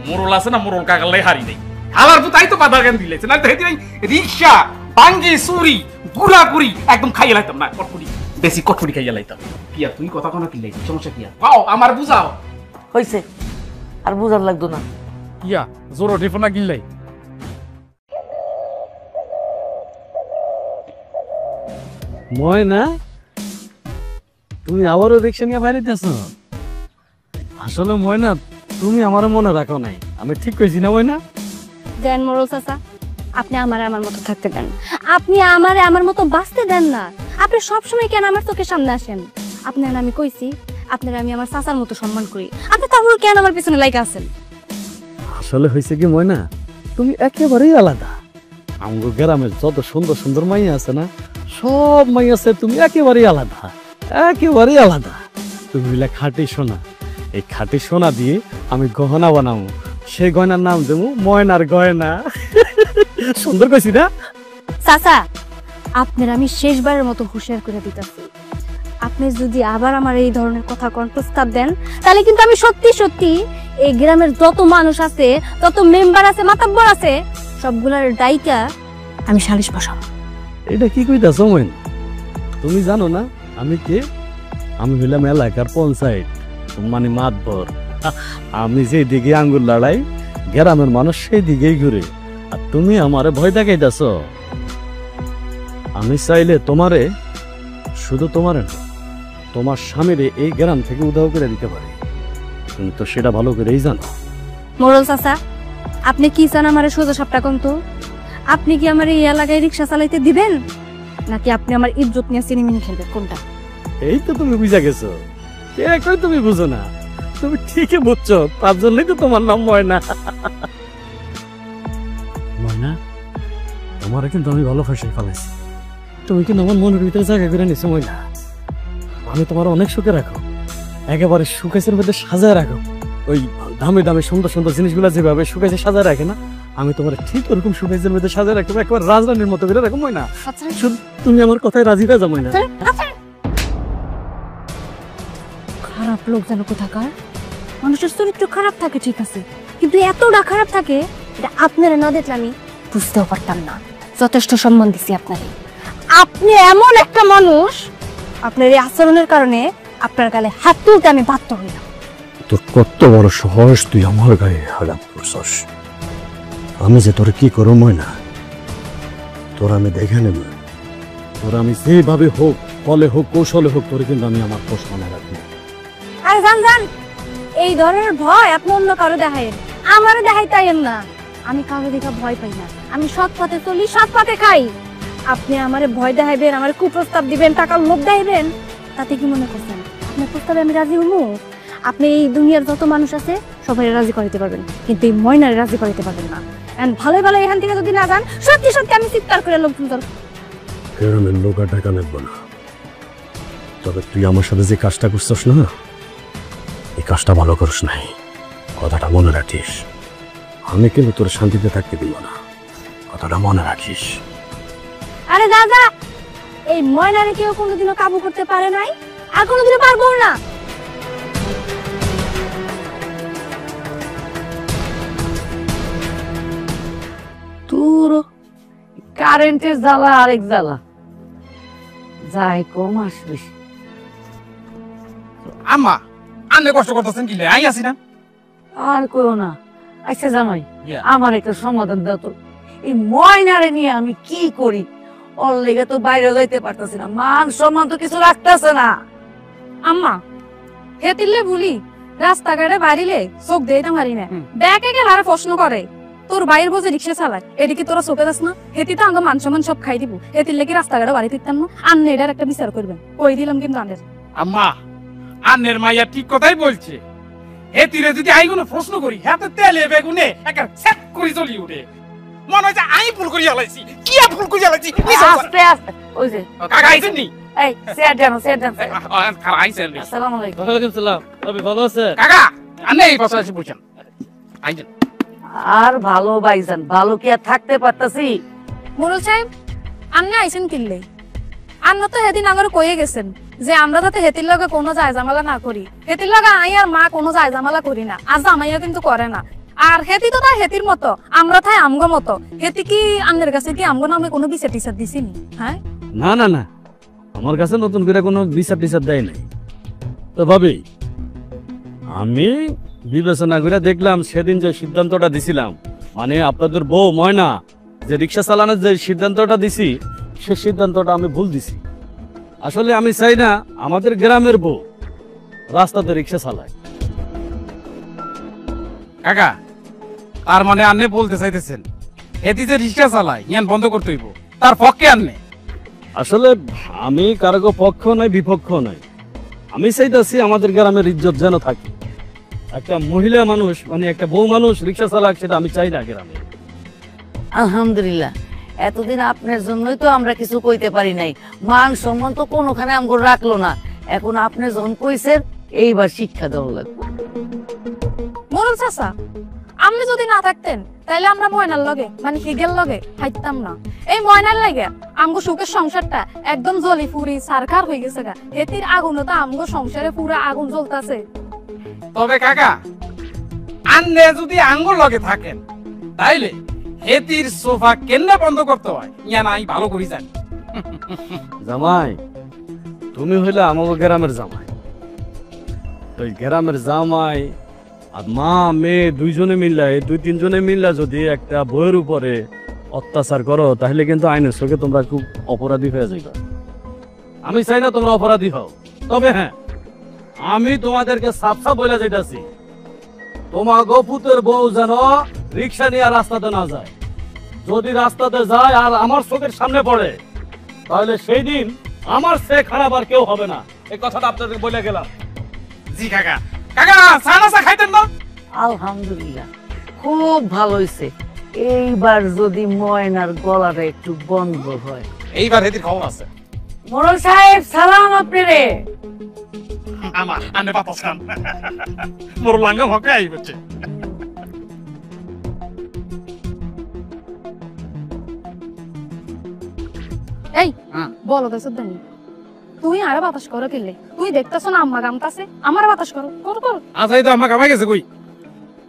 মোরল আছে না, মোরল কাকালাই হারি নাই, হালার পুত আই তো বাধা জ্ঞান দিলেছে না, হেতি নাই রিক্সা ভাঙ্গি চুরি গুড়া গুড়ি একদম খাইয়ে লাইতাম না, কটকুড়ি বেশি কটকুড়ি খাইয়ে লাইতাম। কি আর তুই কথা কোনো কিলাই সমস্যা কি আর পাও আমার বুঝাও। হইছে আর বুঝার লাগতো না। ইয়া জোর টেফো না কিনলাই। ময়না, তুমি আবারও রিক্সা নিয়ে বাইরেতেছ? আসলে ময়না, তুমি আমার মনে রাখো নাই, আমি ঠিক কইছি না ময়না? দেন মোরল চাচা, আপনি আমারে আমার মতো থাকতে দেন, আপনি আমারে আমার মতো বাঁচতে দেন না। আপনি সবসময় কেন আমার চোখের সামনে আসেন? আপনার আমি কইছি আপনারা আমি আমার চাচার মতো সম্মান করি, আপনি তারপর কেন আমার পিছনে লাইকা আছেন? আসলে হয়েছে কি ময়না, তুমি একেবারেই আলাদা। আমগো গ্রামের যত সুন্দর সুন্দর মাইয়া আছে না, সব মাইয়া আছে তুমি একেবারেই আলাদা, একেবারেই আলাদা। তুমি হইলে খাঁটি সোনা, এই খাঁটি সোনা দিয়ে আমি গহনা বানাবো, সেই গয়নার নাম দেবো ময়নার গয়না। সুন্দর কইছি না? চাচা, আপনার আমি শেষবারের মতো হুঁশিয়ার করে দিতেছি, আপনি যদি আবার আমার এই ধরনের কথা কোন প্রস্তাব দেন, তাহলে কিন্তু আমি সত্যি সত্যি এই গ্রামের যত মানুষ আছে, যত মেম্বার আছে, মাতাব্বর আছে, সবগুলার দায়িকা আমি সালিশ বসাবো। এটা কি কইতাছ ময়না? তুমি জানো না আমি কে? আমি হইলাম এলাকার পঞ্চায়েত, মানে মাতবর। আমি যে দিকে আঙ্গুল লড়াই, গ্রামের মানুষ সেই দিকেই ঘুরে, আর তুমি আমারে ভয় দেখাইতেছ। আমি চাইলে তোমারে, শুধু তোমারে না, তোমার স্বামীরে এই গ্রাম থেকে উধাও করে দিতে পারি, তুমি তো সেটা ভালো করেই জানো। মোরল চাচা, আপনি কি চান আমারে সোজা সাপটা কোন তো? আপনি কি আমার এই এলাকায় রিক্সা চালাইতে দিবেন, নাকি আপনি আমার ইজ্জত নিয়ে সিনেমিনি খেলবেন, কোনটা? এই তো তুমি বুঝা গেছো, কে কই তুমি বুঝো না, তুমি ঠিকই বুঝছো, তার জন্যই তো তোমার নাম ময়না। ময়না, তোমারে কিন্তু আমি ভালো ফাঁসে ফেলাইছি, তুমি কিন্তু আমার মনের ভিতরে জায়গা করে নিছো ময়না। আমি তোমার অনেক সুখে রাখো, একেবারে সুখেসের মধ্যে সাজায় রাখো, ওই দামে দামে সুন্দর সুন্দর জিনিসগুলো যেভাবে সুখেসে সাজায় রাখে না, আমি তোমার ঠিক ওরকম সুখেসের মধ্যে সাজায় রাখবো, একবার রাজরানীর মতো করে রাখো ময়না। শুধু তুমি আমার কথায় রাজি রাজা ময়না। খারাপ লোক যেন কোথাকার, মানুষের চরিত্র খারাপ থাকে ঠিক আছে, কিন্তু এতটা খারাপ থাকে এটা আপনারা না দেখলে আমি বুঝতেও পারতাম না। যথেষ্ট সম্মান দিছি আপনারে, আপনি এমন একটা মানুষ, আপনার এই আচরণের কারণে আপনার গালে হাত তুলতে আমি বাধ্য হইলাম। তোর কত বড় সাহস, তুই আমার গায়ে হাত করছস? আমি যে তোর কি করো ময়না, তোর আমি দেখে নেব, তোর আমি যেভাবে হোক, কলে হোক কৌশলে হোক, তোর কিন্তু আমি আমার পোষ মনে রাখি। আরে জান জান, এই ধরনের ভয় আপনি অন্য কারো দেখায়েন, আমারও দেখাইতাইয়েন না। আমি কারো দেখা ভয় পাই না, আমি সৎ পথে চলি, সৎ পথে খাই। আপনি আমারে ভয় দেখাইবেন, আমার কুপ্রস্তাব দিবেন, টাকার লোভ দেখাইবেন, তাতে কি মনে করছেন আপনার প্রস্তাবে আমি রাজি হইমু? আপনি এই দুনিয়ার যত মানুষ আছে সবাই রাজি করাইতে পারবেন, কিন্তু এই ময়নারে রাজি করাইতে পারবেন না। এন্ড ভালো ভালো এখান থেকে যদি না যান, সত্যি সত্যি আমি চিৎকার করে লোক তুলতাম। গ্রামের লোক আর টাকা নেব না, তবে তুই আমার সাথে যে কাজটা করছিস না, এই কাজটা ভালো করিস নাই, কথাটা মনে রাখিস। আমি কিন্তু তোর শান্তিতে থাকতে দিব না, কথাটা মনে রাখিস। আরে দাদা, এই ময়নারে কেউ কোনোদিনও কাবু করতে পারে নাই, আর কোনোদিনও পারবো না। তোর কারেন্টের জ্বালা আরেক জ্বালা, যাই কম আসবে। আম্মা আন্নে কষ্ট করতেছেন কিলে, আই আসি না। আর কইও না। আচ্ছা জামাই, Yeah. আমার একটা সমাধান দাও তো, এই ময়নারে নিয়ে আমি কি করি? ওর লেগে তো বাইরে যাইতে পারতাছি না, মান সম্মান তো কিছু রাখতেছে না। আম্মা হেতিলে বলি রাস্তাঘাটে বাড়িলে চোখ দেই না মারি না, ব্যাকে গেলে আর প্রশ্ন করে তোর বাইরের বোঝে রিক্সা চালায়, এদিকে তোরা চোখে যাস না? হেতি তো আঙ্গ মান সম্মান সব খাই দিব, হেতির লেগে রাস্তাঘাটে বাড়ি ফিরতাম না। আন্নে এটার একটা বিচার করবেন, কই দিলাম কিন্তু আন্নের। আম্মা আন্নের মাইয়া ঠিক কথাই বলছে, হেতিরে যদি আই কোনো প্রশ্ন করি, হাতে তেলে বেগুনে একা সেট করে চলি উঠে, মনে হয় যে আই ভুল করি আলাইছি, কি আর ভুল করি আলাইছি। আস্তে আস্তে ওই যে কাকা আইছেন নি? এই চেয়ার জানো, চেয়ার জানো। কাকা আইছেন নি? আসসালামু আলাইকুম। ওয়ালাইকুম সালাম, আপনি ভালো আছেন? কাকা আন্নে এই পাশে এসে বসেন, আইছেন। আর ভালো ভাইজান, ভালো কি আর থাকতে পারতাছি? মোরল সাহেব, আন্নে আইছেন কিনলে আমরা তো সেদিন আগে কয়ে গেছেন যে আমরা যাতে হেতির লগে কোনো যায় ঝামেলা না করি, হেতির লগে আই আর মা কোনো যায় ঝামেলা করি না, আর জামাইয়া কিন্তু করে না। আর হেতি তো তাই হেতির মতো, আমরা তাই আমগো মতো। হেতি কি আমাদের কাছে কি আমগো নামে কোনো বিচার টিচার দিছিনি? হ্যাঁ না না না, আমার কাছে নতুন করে কোনো বিচার টিচার দেয় নাই। তো ভাবি, আমি বিবেচনা করে দেখলাম সেদিন যে সিদ্ধান্তটা দিছিলাম, মানে আপনাদের বউ ময়না যে রিক্সা চালানোর যে সিদ্ধান্তটা দিছি, সে সিদ্ধান্তটা আমি ভুল দিছি। আসলে আমি চাই না আমাদের গ্রামের বউ রাস্তাতে রিক্সা চালায়। কাকা, তার মানে আন্নে বলতে চাইতেছেন এটি যে রিক্সা চালায় ইয়ান বন্ধ করতে হইব, তার পক্ষে আন্নে? আসলে আমি কারো পক্ষ নাই বিপক্ষ নাই, আমি চাইতেছি আমাদের গ্রামের ইজ্জত যেন থাকে। একটা মহিলা মানুষ মানে একটা বউ মানুষ রিক্সা চালাক, সেটা আমি চাই না গ্রামে। আলহামদুলিল্লাহ, এতদিন আপনার জন্যই তো আমরা কিছু কইতে পারি নাই, মান সম্মান তো কোনোখানে আমগো রাখলো না। এখন আপনি যখন কইছেন এইবার শিক্ষা দেওয়া লাগবে। মোরল চাচা, আপনি যদি না থাকতেন তাইলে আমরা ময়নার লগে মানে হিগের লগে হাইতাম না। এই ময়নার লাগে আমগো সুখের সংসারটা একদম জ্বলি ফুরি সারকার হয়ে গেছে গা। হেতির আগুনও তো আমগো সংসারে পুরো আগুন জ্বলতাছে। তবে কাকা, আন্নে যদি আঙ্গুর লগে থাকেন তাইলে হেতির সোফা কেন বন্ধ করতে হয় ইয়া নাই ভালো করি জানি। জামাই, তুমি হইলে আমাকে গ্রামের জামাই, তো গ্রামের জামাই আর মা মেয়ে দুইজনে মিললা, এই দুই তিনজনে মিললা যদি একটা বইয়ের উপরে অত্যাচার করো, তাহলে কিন্তু আইনের চোখে তোমরা খুব অপরাধী হয়ে যাবে। আমি চাই না তোমরা অপরাধী হও। তবে হ্যাঁ, আমি তোমাদেরকে সাফ সাফ বলে যেতেছি, তোমার গোপুতের বউ যেন রিক্সা নিয়ে রাস্তাতে না যায়। যদি রাস্তাতে যায় আর আমার চোখের সামনে পড়ে, তাহলে সেই দিন আমার সে খারাপ আর কেউ হবে না। এই কথাটা আপনাদের বলে গেলাম। জি কাকা। কাকা, চা নাস্তা খাইতেন না? আলহামদুলিল্লাহ, খুব ভালো হয়েছে। এইবার যদি ময়নার গলাটা একটু বন্ধ হয়। এইবার হেতির খবর আছে। মোড়ল সাহেব, সালাম আপনারে। আমার আন্নে বাতাস খান মোর লাঙ্গা হকে আই বলছে। এই বলো তো সুদ্দানি, তুই আরে বাতাস করো কিলে? তুই দেখতেছ না আম্মা গামতাছে, আমার বাতাস করো কর কর। আচ্ছা, এই তো আম্মা কামাই গেছে কই,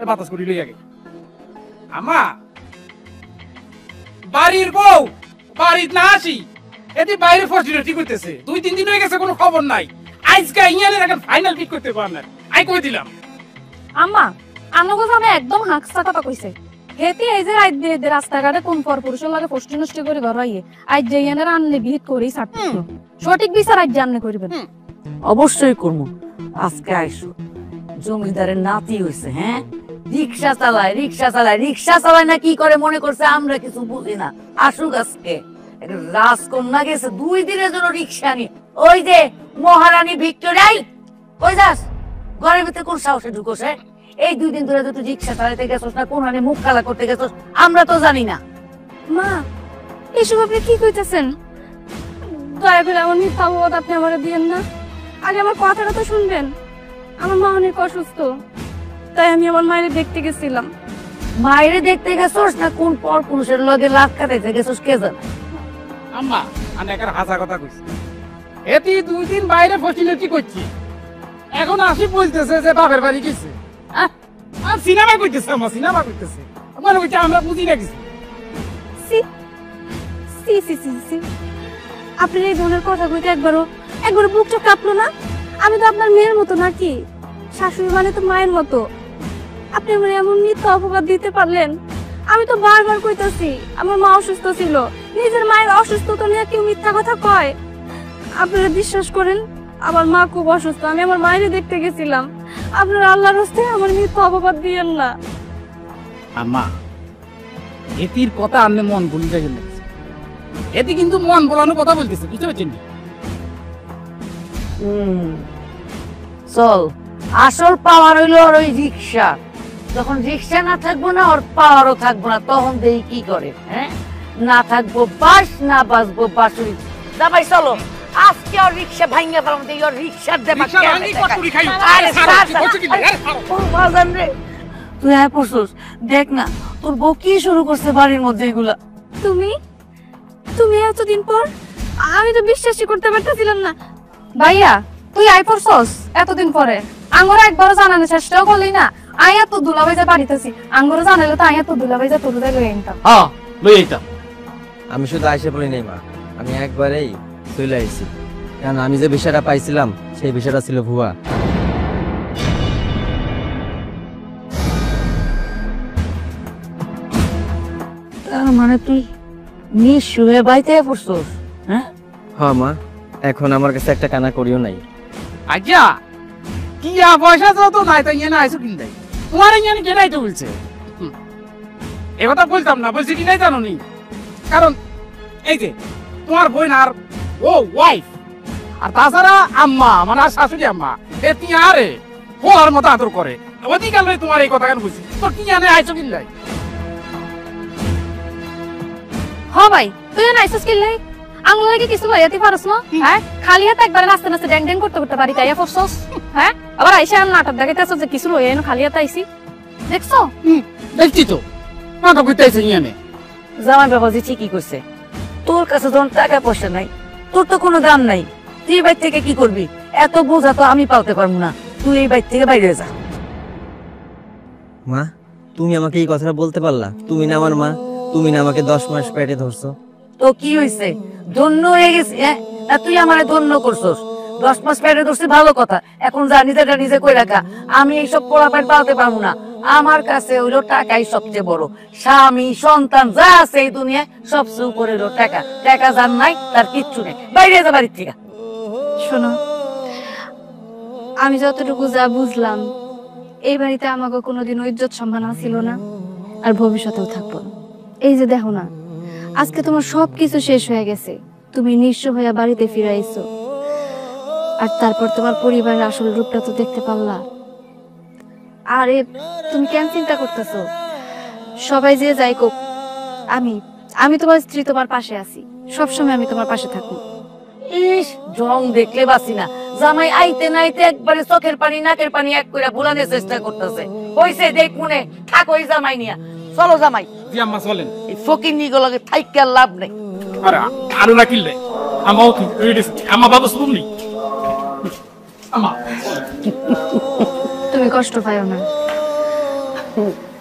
বাতাস করি লই আগে। আম্মা, বাড়ির বউ বাড়িতে না আসি এটি বাইরে ফসিলে ঠিক হইতেছে, 2-3 দিন হয়ে গেছে কোনো খবর নাই। আজকে ইয়ানের এখন ফাইনাল পিক করতে পারেন না, আই কই দিলাম। আম্মা, আনগো জানে একদম হাঁকসা কথা কইছে। হেতি এই যে রাত দিয়ে রাস্তাঘাটে কোন পর পুরুষের লাগে ফষ্টি নষ্ট করে ঘর আইয়ে আজ যে ইয়ানের আনলে বিহিত করেই ছাড়তে সঠিক বিচার আজ জানলে করবেন। অবশ্যই করবো। আজকে আইসো, জমিদারের নাতি হইছে। হ্যাঁ, রিক্সা চালায় রিক্সা চালায় রিক্সা চালায় না কি করে মনে করছে আমরা কিছু বুঝি না। আসুক আজকে, রাজকন্যা গেছে 2 দিনের জন্য রিক্সা নিয়ে। ওই যে মহারানী ভিক্টোরিয়াই, কই যাস? ঘরের ভিতরে কোন সাহসে ঢুকোস? এই 2 দিন ধরে তুই রিক্সা চালাতে গেছস না কোন হানে মুখ কালা করতে গেছস, আমরা তো জানি না। মা, এসব আপনি কি কইতেছেন? দয়া করে এমন মিথ্যা অপবাদ আপনি আমাকে দিয়েন না। আগে আমার কথাটা তো শুনবেন। আমার মা অনেক অসুস্থ, তাই আমি আমার মায়ের দেখতে গেছিলাম। মায়েরে দেখতে গেছস না কোন পর পুরুষের লগে লাভ কাটাইতে গেছস কে জানে? আম্মা, আমি একটা হাসা কথা কইছি, এটি 2 দিন বাইরে ফসিলে কি করছি, এখন আসি বলতেছে যে বাপের বাড়ি গেছে। আর সিনেমা কইতেছে, আম্মা সিনেমা কইতেছে, মনে হচ্ছে আমরা বুঝি না কিছু। C C C C C, আপনি এই ধরনের কথা কইতে একবারও বুকটা কাঁপলো না? আমি তো আপনার মেয়ের মতো নাকি? শাশুড়ি মানে তো মায়ের মতো। আপনি আমার এমন মিথ্যা অপবাদ দিতে পারলেন? আমি তো বারবার কইতাছি আমার মা অসুস্থ ছিল। নিজের মায়ের অসুস্থতা নিয়ে কেউ মিথ্যা কথা কয়? আপনারা বিশ্বাস করেন, আমার মা খুব অসুস্থ, আমি আমার মায়ের দেখতে গেছিলাম। আপনারা আল্লাহর রাস্তায় আমার মিথ্যা অপবাদ দিয়েন না। আম্মা, এটির কথা আনলে মন ভুলে গেল, এটি কিন্তু মন বলানো কথা বলতেছে, বুঝতে পারছেন? চল, আসল পাওয়ার হইলো আর ওই রিক্সা। যখন রিক্সা না থাকবো না, ওর পাওয়ারও থাকবো না, তখন দেখি কি করে। হ্যাঁ, না থাকবো বাস, না বাসবো বাসুরি। যাবাই চলো, আজকে ওর রিক্সা ভাঙ্গা ফেলাম, দেখি ওর রিক্সার দেবা তুই আয় পড়ছস, দেখ না তোর বউ কি শুরু করছে বাড়ির মধ্যে এগুলা। তুমি তুমি এতদিন পর আমি তো বিশ্বাসই করতে পারতেছিলাম না। ভাইয়া তুই আই পড়ছস এতদিন পরে, আঙ্গর একবারও জানানোর চেষ্টাও করলি না। আয়া তো দুলাভাই যা বাড়িতেছি, আঙ্গর জানাইলে তো আয়া তো দুলাভাই যা তোর লই আনতাম। হ্যাঁ লই আইতাম। আমি শুধু আইসা বলি নাই মা, আমি একবারেই চলে আইছি, কারণ আমি যে বিষয়টা পাইছিলাম সেই বিষয়টা ছিল ভুয়া। তার মানে তুই নিঃস্ব হয়ে বাড়িতে পড়ছস? হ্যাঁ হ্যাঁ মা, এখন আমার কাছে একটা কানা করিও নাই। আজ্ঞা কি পয়সা তো নাই, তাই এনে আইসো কিন দেয় তোমার এখানে কে নাই তো বলছে। এ কথা বলতাম না, বলছি কি নাই জানো নি, কারণ এই যে তোমার বোন আর ও ওয়াইফ, আর তাছাড়া আম্মা মানে আর শাশুড়ি আম্মা, এ তুই আরে ওর মতো আদর করে, অধিকার লই তোমার এই কথা কেন বুঝছি তো কি এনে আইসো কিন দেয়। হ ভাই তুই না আইসস কিল্লাই, আঙ্গুল লাগে কিছু লইয়াতে পারছ না? হ্যাঁ খালি হাতে একবার নাচতে নাচতে ড্যাং ড্যাং করতে করতে বাড়িতে আইয়া পড়ছস। হ্যাঁ আবার আইসা নাটক দেখাইতেছ যে কিছু লইয়া এনো, খালি হাতে আইছি দেখছো? দেখছি তো নাটক করতে আইসে এনে। জামাই বাবাজি ঠিকই করছে, তোর কাছে যখন টাকা পয়সা নাই, তোর তো কোনো দাম নাই, তুই এই বাড়ি থেকে কি করবি? এত বোঝা তো আমি পালতে পারবো না, তুই এই বাড়ি থেকে বাইরে যা। মা তুমি আমাকে এই কথাটা বলতে পারলা? তুমি না আমার মা, তুমি না আমাকে 10 মাস পেটে ধরছো। তো কি হয়েছে, ধন্য হয়ে গেছি? হ্যাঁ না তুই আমারে ধন্য করছস, 10 মাস পেটে ধরছি ভালো কথা, এখন যা নিজেটা নিজে কই রাখা। আমি এইসব পোড়া পেট পালতে পারবো না, আমার কাছে হইলো টাকাই সবচেয়ে বড়। স্বামী সন্তান যা আছে এই দুনিয়ায় সবচেয়ে উপরে হলো টাকা। টাকা যার নাই তার কিচ্ছু নেই, বাইরে যা বাড়ির থেকে। শোনো, আমি যতটুকু যা বুঝলাম, এই বাড়িতে আমাকে কোনোদিন ইজ্জত সম্মান ছিল না, আর ভবিষ্যতেও থাকবো না। এই যে দেখো না, আজকে তোমার সবকিছু শেষ হয়ে গেছে, তুমি নিঃস্ব হয়ে বাড়িতে ফিরে আইছো, আর তারপর তোমার পরিবারের আসল রূপটা তো দেখতে পারলা। আরে তুমি কেন চিন্তা করতেছো? সবাই যে যাই কোক, আমি তোমার স্ত্রী, তোমার পাশে আছি, সবসময় আমি তোমার পাশে থাকবো। ইস জং দেখলে বাসি না, জামাই আইতে নাইতে একবারে চোখের পানি নাকের পানি এক কইরা ভুলানোর চেষ্টা করতেছে। কইছে দেখ মনে থাক ওই জামাই নিয়া। চলো জামাই, জি আম্মা চলেন। এই ফকির নিগুলোকে থাইকা লাভ নেই। আরে আরো না কিনলে আম্মাও কি আম্মা বাবা শুনুনি আম্মা। তুমি কষ্ট পাইও না,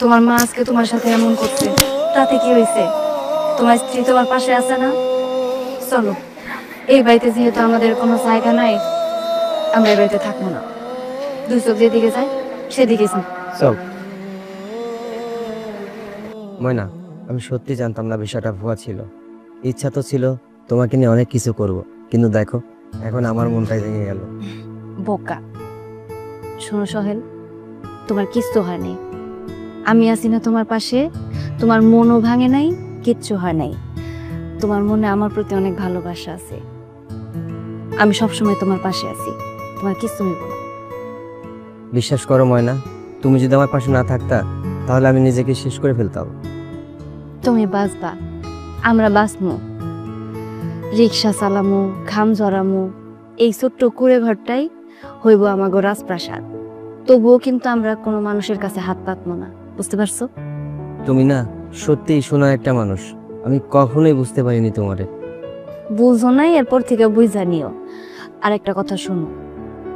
তোমার মা আজকে তোমার সাথে এমন করছে, তাতে কি হয়েছে? তোমার স্ত্রী তোমার পাশে আছে না? চলো, এই বাড়িতে যেহেতু আমাদের কোনো জায়গা নাই, আমরা এই বাড়িতে থাকবো না। দুই চোখ যেদিকে যায় সেদিকে যাই। চল ময়না, আমি সত্যি জানতাম না বিষয়টা ভুয়া ছিল। ইচ্ছা তো ছিল তোমাকে নিয়ে অনেক কিছু করব, কিন্তু দেখো এখন আমার মনটাই ভেঙে গেল। বোকা। শোনো সোহেল, তোমার কিচ্ছু হয় নাই, আমি আছি না তোমার পাশে, তোমার মনও ভাঙে নাই, কিচ্ছু হয় নাই। তোমার মনে আমার প্রতি অনেক ভালোবাসা আছে, আমি সবসময় তোমার পাশে আছি, তোমার কিচ্ছু হইব না। বিশ্বাস করো ময়না, তুমি যদি আমার পাশে না থাকতা তাহলে আমি নিজেকে শেষ করে ফেলতাম। তুমি বাঁচবা, আমরা বাঁচমু, রিক্সা চালামু, ঘাম ঝরামু, এই ছোট্ট কুড়ে ঘরটাই হইব আমাগো রাজপ্রাসাদ। তবুও কিন্তু আমরা কোনো মানুষের কাছে হাত পাতবো না, বুঝতে পারছো? তুমি না সত্যিই শোনা একটা মানুষ, আমি কখনোই বুঝতে পারিনি তোমারে। বুঝো নাই, এরপর থেকে বুঝা নিও। আর একটা কথা শোনো,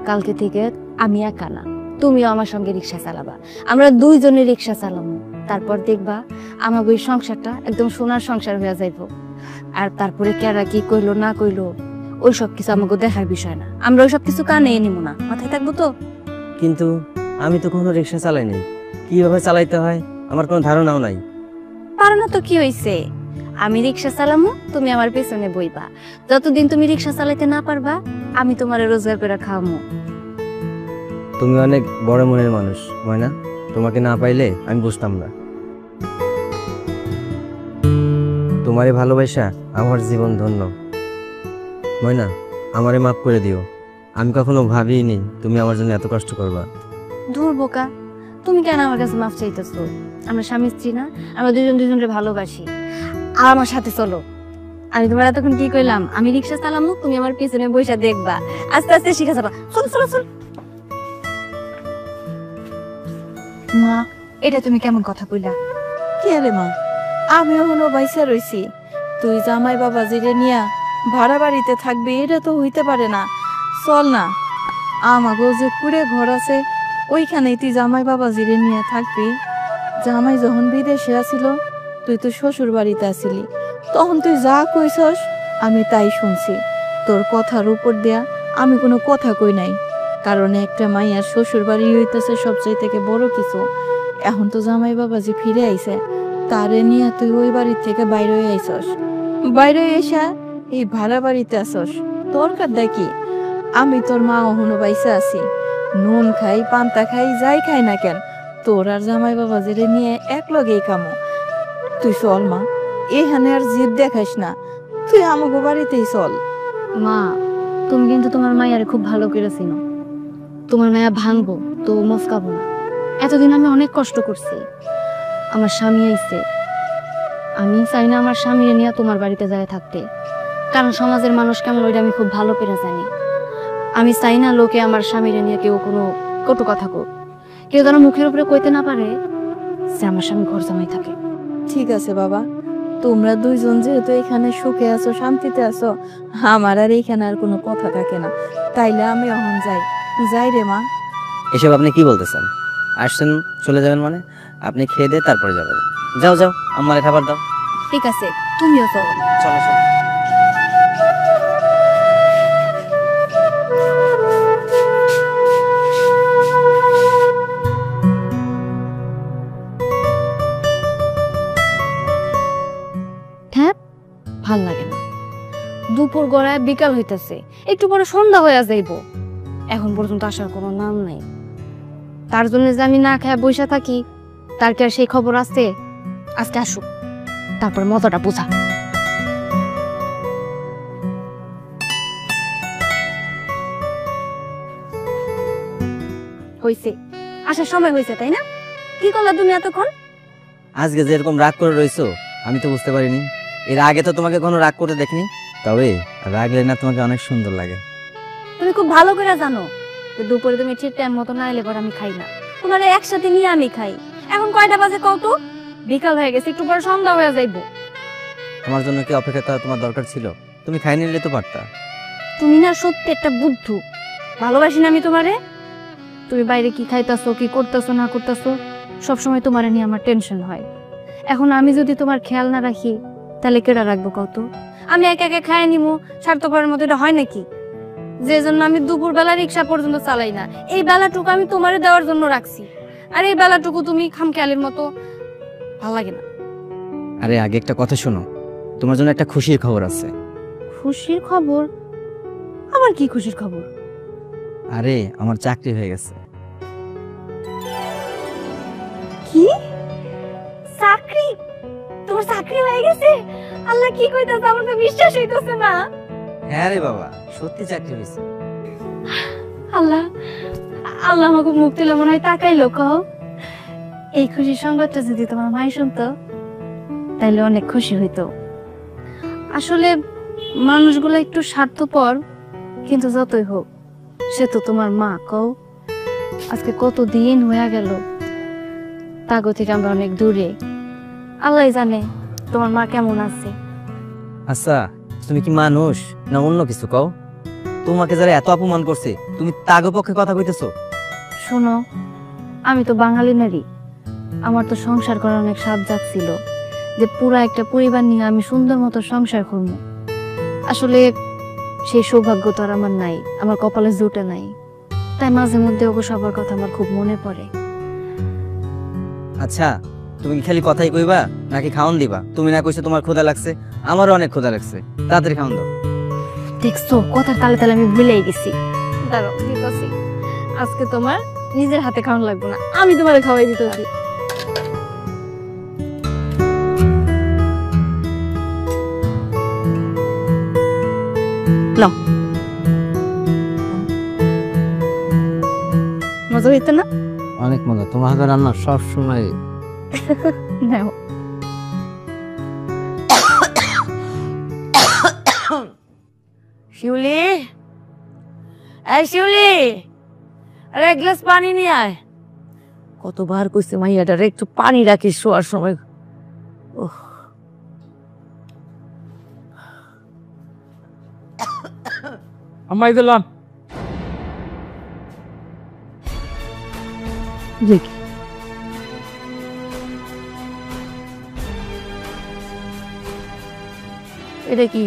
কালকে থেকে আমি একা না, তুমিও আমার সঙ্গে রিক্সা চালাবা, আমরা দুইজনে রিক্সা চালাবো। তারপর দেখবা আমার ওই সংসারটা একদম সোনার সংসার হয়ে যাইব। আর তারপরে কেরা কি কইলো না কইলো ওই সব কিছু আমাকে দেখার বিষয় না, আমরা ওই সব কিছু কানে নিব না, মাথায় থাকবো তো। কিন্তু আমি তো কোনো রিক্সা চালাইনি, কিভাবে চালাইতে হয় আমার কোনো ধারণাও নাই। পারো না তো কি হইছে, আমি রিক্সা চালামু, তুমি আমার পেছনে বইবা। যতদিন তুমি রিক্সা চালাইতে না পারবা, আমি তোমার রোজগার করে খাওয়ামু। তুমি অনেক বড় মনের মানুষ ময়না, তোমাকে না পাইলে আমি বুঝতাম না। তোমারে ভালোবাসা আমার জীবন ধন্য। ময়না, আমারে মাফ করে দিও, আমি কখনো ভাবিনি তুমি আমার জন্য এত কষ্ট করবা। দূর বোকা, তুমি কেন আমার কাছে মাফ চাইতেছো? আমরা স্বামী স্ত্রী না, আমরা দুজন দুজনকে ভালোবাসি। আর আমার সাথে চলো, আমি তোমার এতক্ষণ কি কইলাম, আমি রিক্সা চালামু, তুমি আমার পিছনে বইসা দেখবা, আস্তে আস্তে শিখা যাবা। চলো চলো চলো। মা, এটা তুমি কেমন কথা কইলা? কি রে মা, আমি এখনো বাইসা রইছি, তুই জামাই বাবা জিরে নিয়া ভাড়া বাড়িতে থাকবি এটা তো হইতে পারে না। চল না, আমাগো যে কুড়ে ঘর আছে ওইখানেই তুই জামাই বাবাজিরে নিয়ে থাকবি। জামাই যখন বিদেশে আসিল তুই তো শ্বশুর বাড়িতে আসিলি, তখন তুই যা কইছস আমি তাই শুনছি। তোর কথার উপর দেয়া আমি কোনো কথা কই নাই, কারণ একটা মাইয়ার শ্বশুর বাড়ি হইতেছে সবচেয়ে থেকে বড় কিছু। এখন তো জামাই বাবাজি ফিরে আইছে, তারে নিয়ে তুই ওই বাড়ির থেকে বাইরে হয়ে আইসস। বাইরে এসা এই ভাড়া বাড়িতে আসস, তোর কাদা কি? আমি তোর মা অহনো বাইসে আছি, নুন খাই পান্তা খাই যাই খাই না কেন, তোর আর জামাই বাবাজিরে নিয়ে এক লগেই কামো। তুই চল মা, এখানে আর জিদ দেখাইস না, তুই আমাগো বাড়িতেই চল। মা, তুমি কিন্তু তোমার মায়ের খুব ভালো করে চিনো। তোমার মায়া ভাঙবো তো মস্কাবো না। এতদিন আমি অনেক কষ্ট করছি, আমার স্বামী আইছে, আমি চাই না আমার স্বামীরে নিয়ে তোমার বাড়িতে যায় থাকতে, কারণ সমাজের মানুষ কেমন ওইটা আমি খুব ভালো করে জানি। আমি চাই না লোকে আমার স্বামীরে নিয়ে কেউ কোনো কটু কথা কোক, কেউ যেন মুখের উপরে কইতে না পারে যে আমার স্বামী ঘর জামাই থাকে। ঠিক আছে বাবা, তোমরা দুইজন যেহেতু এখানে সুখে আছো শান্তিতে আছো, আমার আর এইখানে আর কোনো কথা থাকে না। তাইলে আমি এখন যাই। যাই রে মা। এসব আপনি কি বলতেছেন? আসছেন চলে যাবেন মানে? আপনি খেয়ে দিয়ে তারপরে যাবেন। যাও যাও, আমার খাবার দাও। ঠিক আছে, তুমিও চলো। চলো চলো। হ্যাঁ, ভাল লাগে না। দুপুর গড়ায় বিকাল হইতেছে, একটু পরে সন্ধ্যা হয়ে যাইব, এখন পর্যন্ত আসার কোনো নাম নাই। তার জন্য যে আমি না খায় বসে থাকি, তার কি আর সেই খবর আছে? আজকে আসুক, তারপর মজাটা বোঝা। হইছে, আসার সময় হয়েছে, তাই না? কি করলা তুমি এতক্ষণ? আজকে যে এরকম রাগ করে রইছো আমি তো বুঝতে পারিনি। এর আগে তো তোমাকে কোনো রাগ করতে দেখিনি। তবে রাগলে না তোমাকে অনেক সুন্দর লাগে। তুমি খুব ভালো করে জানো যে দুপুরে তুমি ঠিক টাইম মতো না এলে পর আমি খাই না, তোমার একসাথে নিয়ে আমি খাই। এখন কয়টা বাজে কত? বিকাল হয়ে গেছে, একটু পরে সন্ধ্যা হয়ে যাইব। আমার জন্য কি অপেক্ষা করা তোমার দরকার ছিল? তুমি খাই নিলে তো পারতা। তুমি না সত্যি একটা বুদ্ধু। ভালোবাসি না আমি তোমারে। তুমি বাইরে কি খাইতাছো, কি করতেছো না করতেছো, সবসময় তোমারে নিয়ে আমার টেনশন হয়। এখন আমি যদি তোমার খেয়াল না রাখি তাহলে কেডা রাখবো কত? আমি একা একা খাই নিমু, স্বার্থপরের মতো এটা হয় নাকি? যে জন্য আমি দুপুর বেলা রিক্সা পর্যন্ত চালাই না, এই বেলাটুকু আমি তোমারে দেওয়ার জন্য রাখছি। আর এই বেলাটুকু তুমি খামখেয়ালির মতো, ভালো লাগে না। আরে আগে একটা কথা শোনো, তোমার জন্য একটা খুশির খবর আছে। খুশির খবর? আমার কি খুশির খবর? আরে আমার চাকরি হয়ে গেছে। কি? চাকরি? তোমার চাকরি হয়ে গেছে? আল্লাহ, কি কইতাছ? আমার তো বিশ্বাস হইতাছে না। হ্যাঁ রে বাবা, সত্যি চাকরি হয়েছে। আল্লাহ, আল্লাহ আমাকে মুখ দিলে মনে হয় তাকাইলো। কও, এই খুশির সংবাদটা যদি তোমার মাই শুনতো তাইলে অনেক খুশি হইতো। আসলে মানুষগুলো একটু স্বার্থপর, কিন্তু যতই হোক সে তো তোমার মা। কও, আজকে কত দিন হয়ে গেল তাগো থেকে আমরা অনেক দূরে। আল্লাহ জানে তোমার মা কেমন আছে। আচ্ছা, তুমি কি মানুষ না অন্য কিছু? কও, তোমাকে যারা এত অপমান করছে তুমি তাগো পক্ষে কথা কইতেছো? শোনো, আমি তো বাঙালি নারী, আমার তো সংসার করার অনেক স্বাদ জাগছিল যে পুরা একটা পরিবার নিয়ে আমি সুন্দর মতো সংসার করবো। আসলে সেই সৌভাগ্য তো আর আমার নাই, আমার কপালে জুটে নাই। তাই মাঝে মধ্যে ওগো সবার কথা আমার খুব মনে পড়ে। আচ্ছা, তুমি কি খালি কথাই কইবা নাকি খাওন দিবা? তুমি না কইছো তোমার ক্ষুধা লাগছে, আমারও অনেক ক্ষুধা লাগছে, তাড়াতাড়ি খাওন দাও। দেখছো, কথার তালে তালে আমি ভুলেই গেছি। দাঁড়াও, দিতেছি। আজকে তোমার নিজের হাতে খাওয়ানো লাগবে না, আমি তোমার খাওয়াই দিতেছি। নাও, মজা হইতো না? অনেক মজা, তোমার হাতে রান্না সব সময়। নাও। শিউলি, এই শিউলি, আরে এক গ্লাস পানি নিয়ে আয়। কতবার কইছে মাইয়াটারে একটু পানি রাখিস শোয়ার সময়। ওহ, আম্মা এই দিলাম। দেখি এটা কি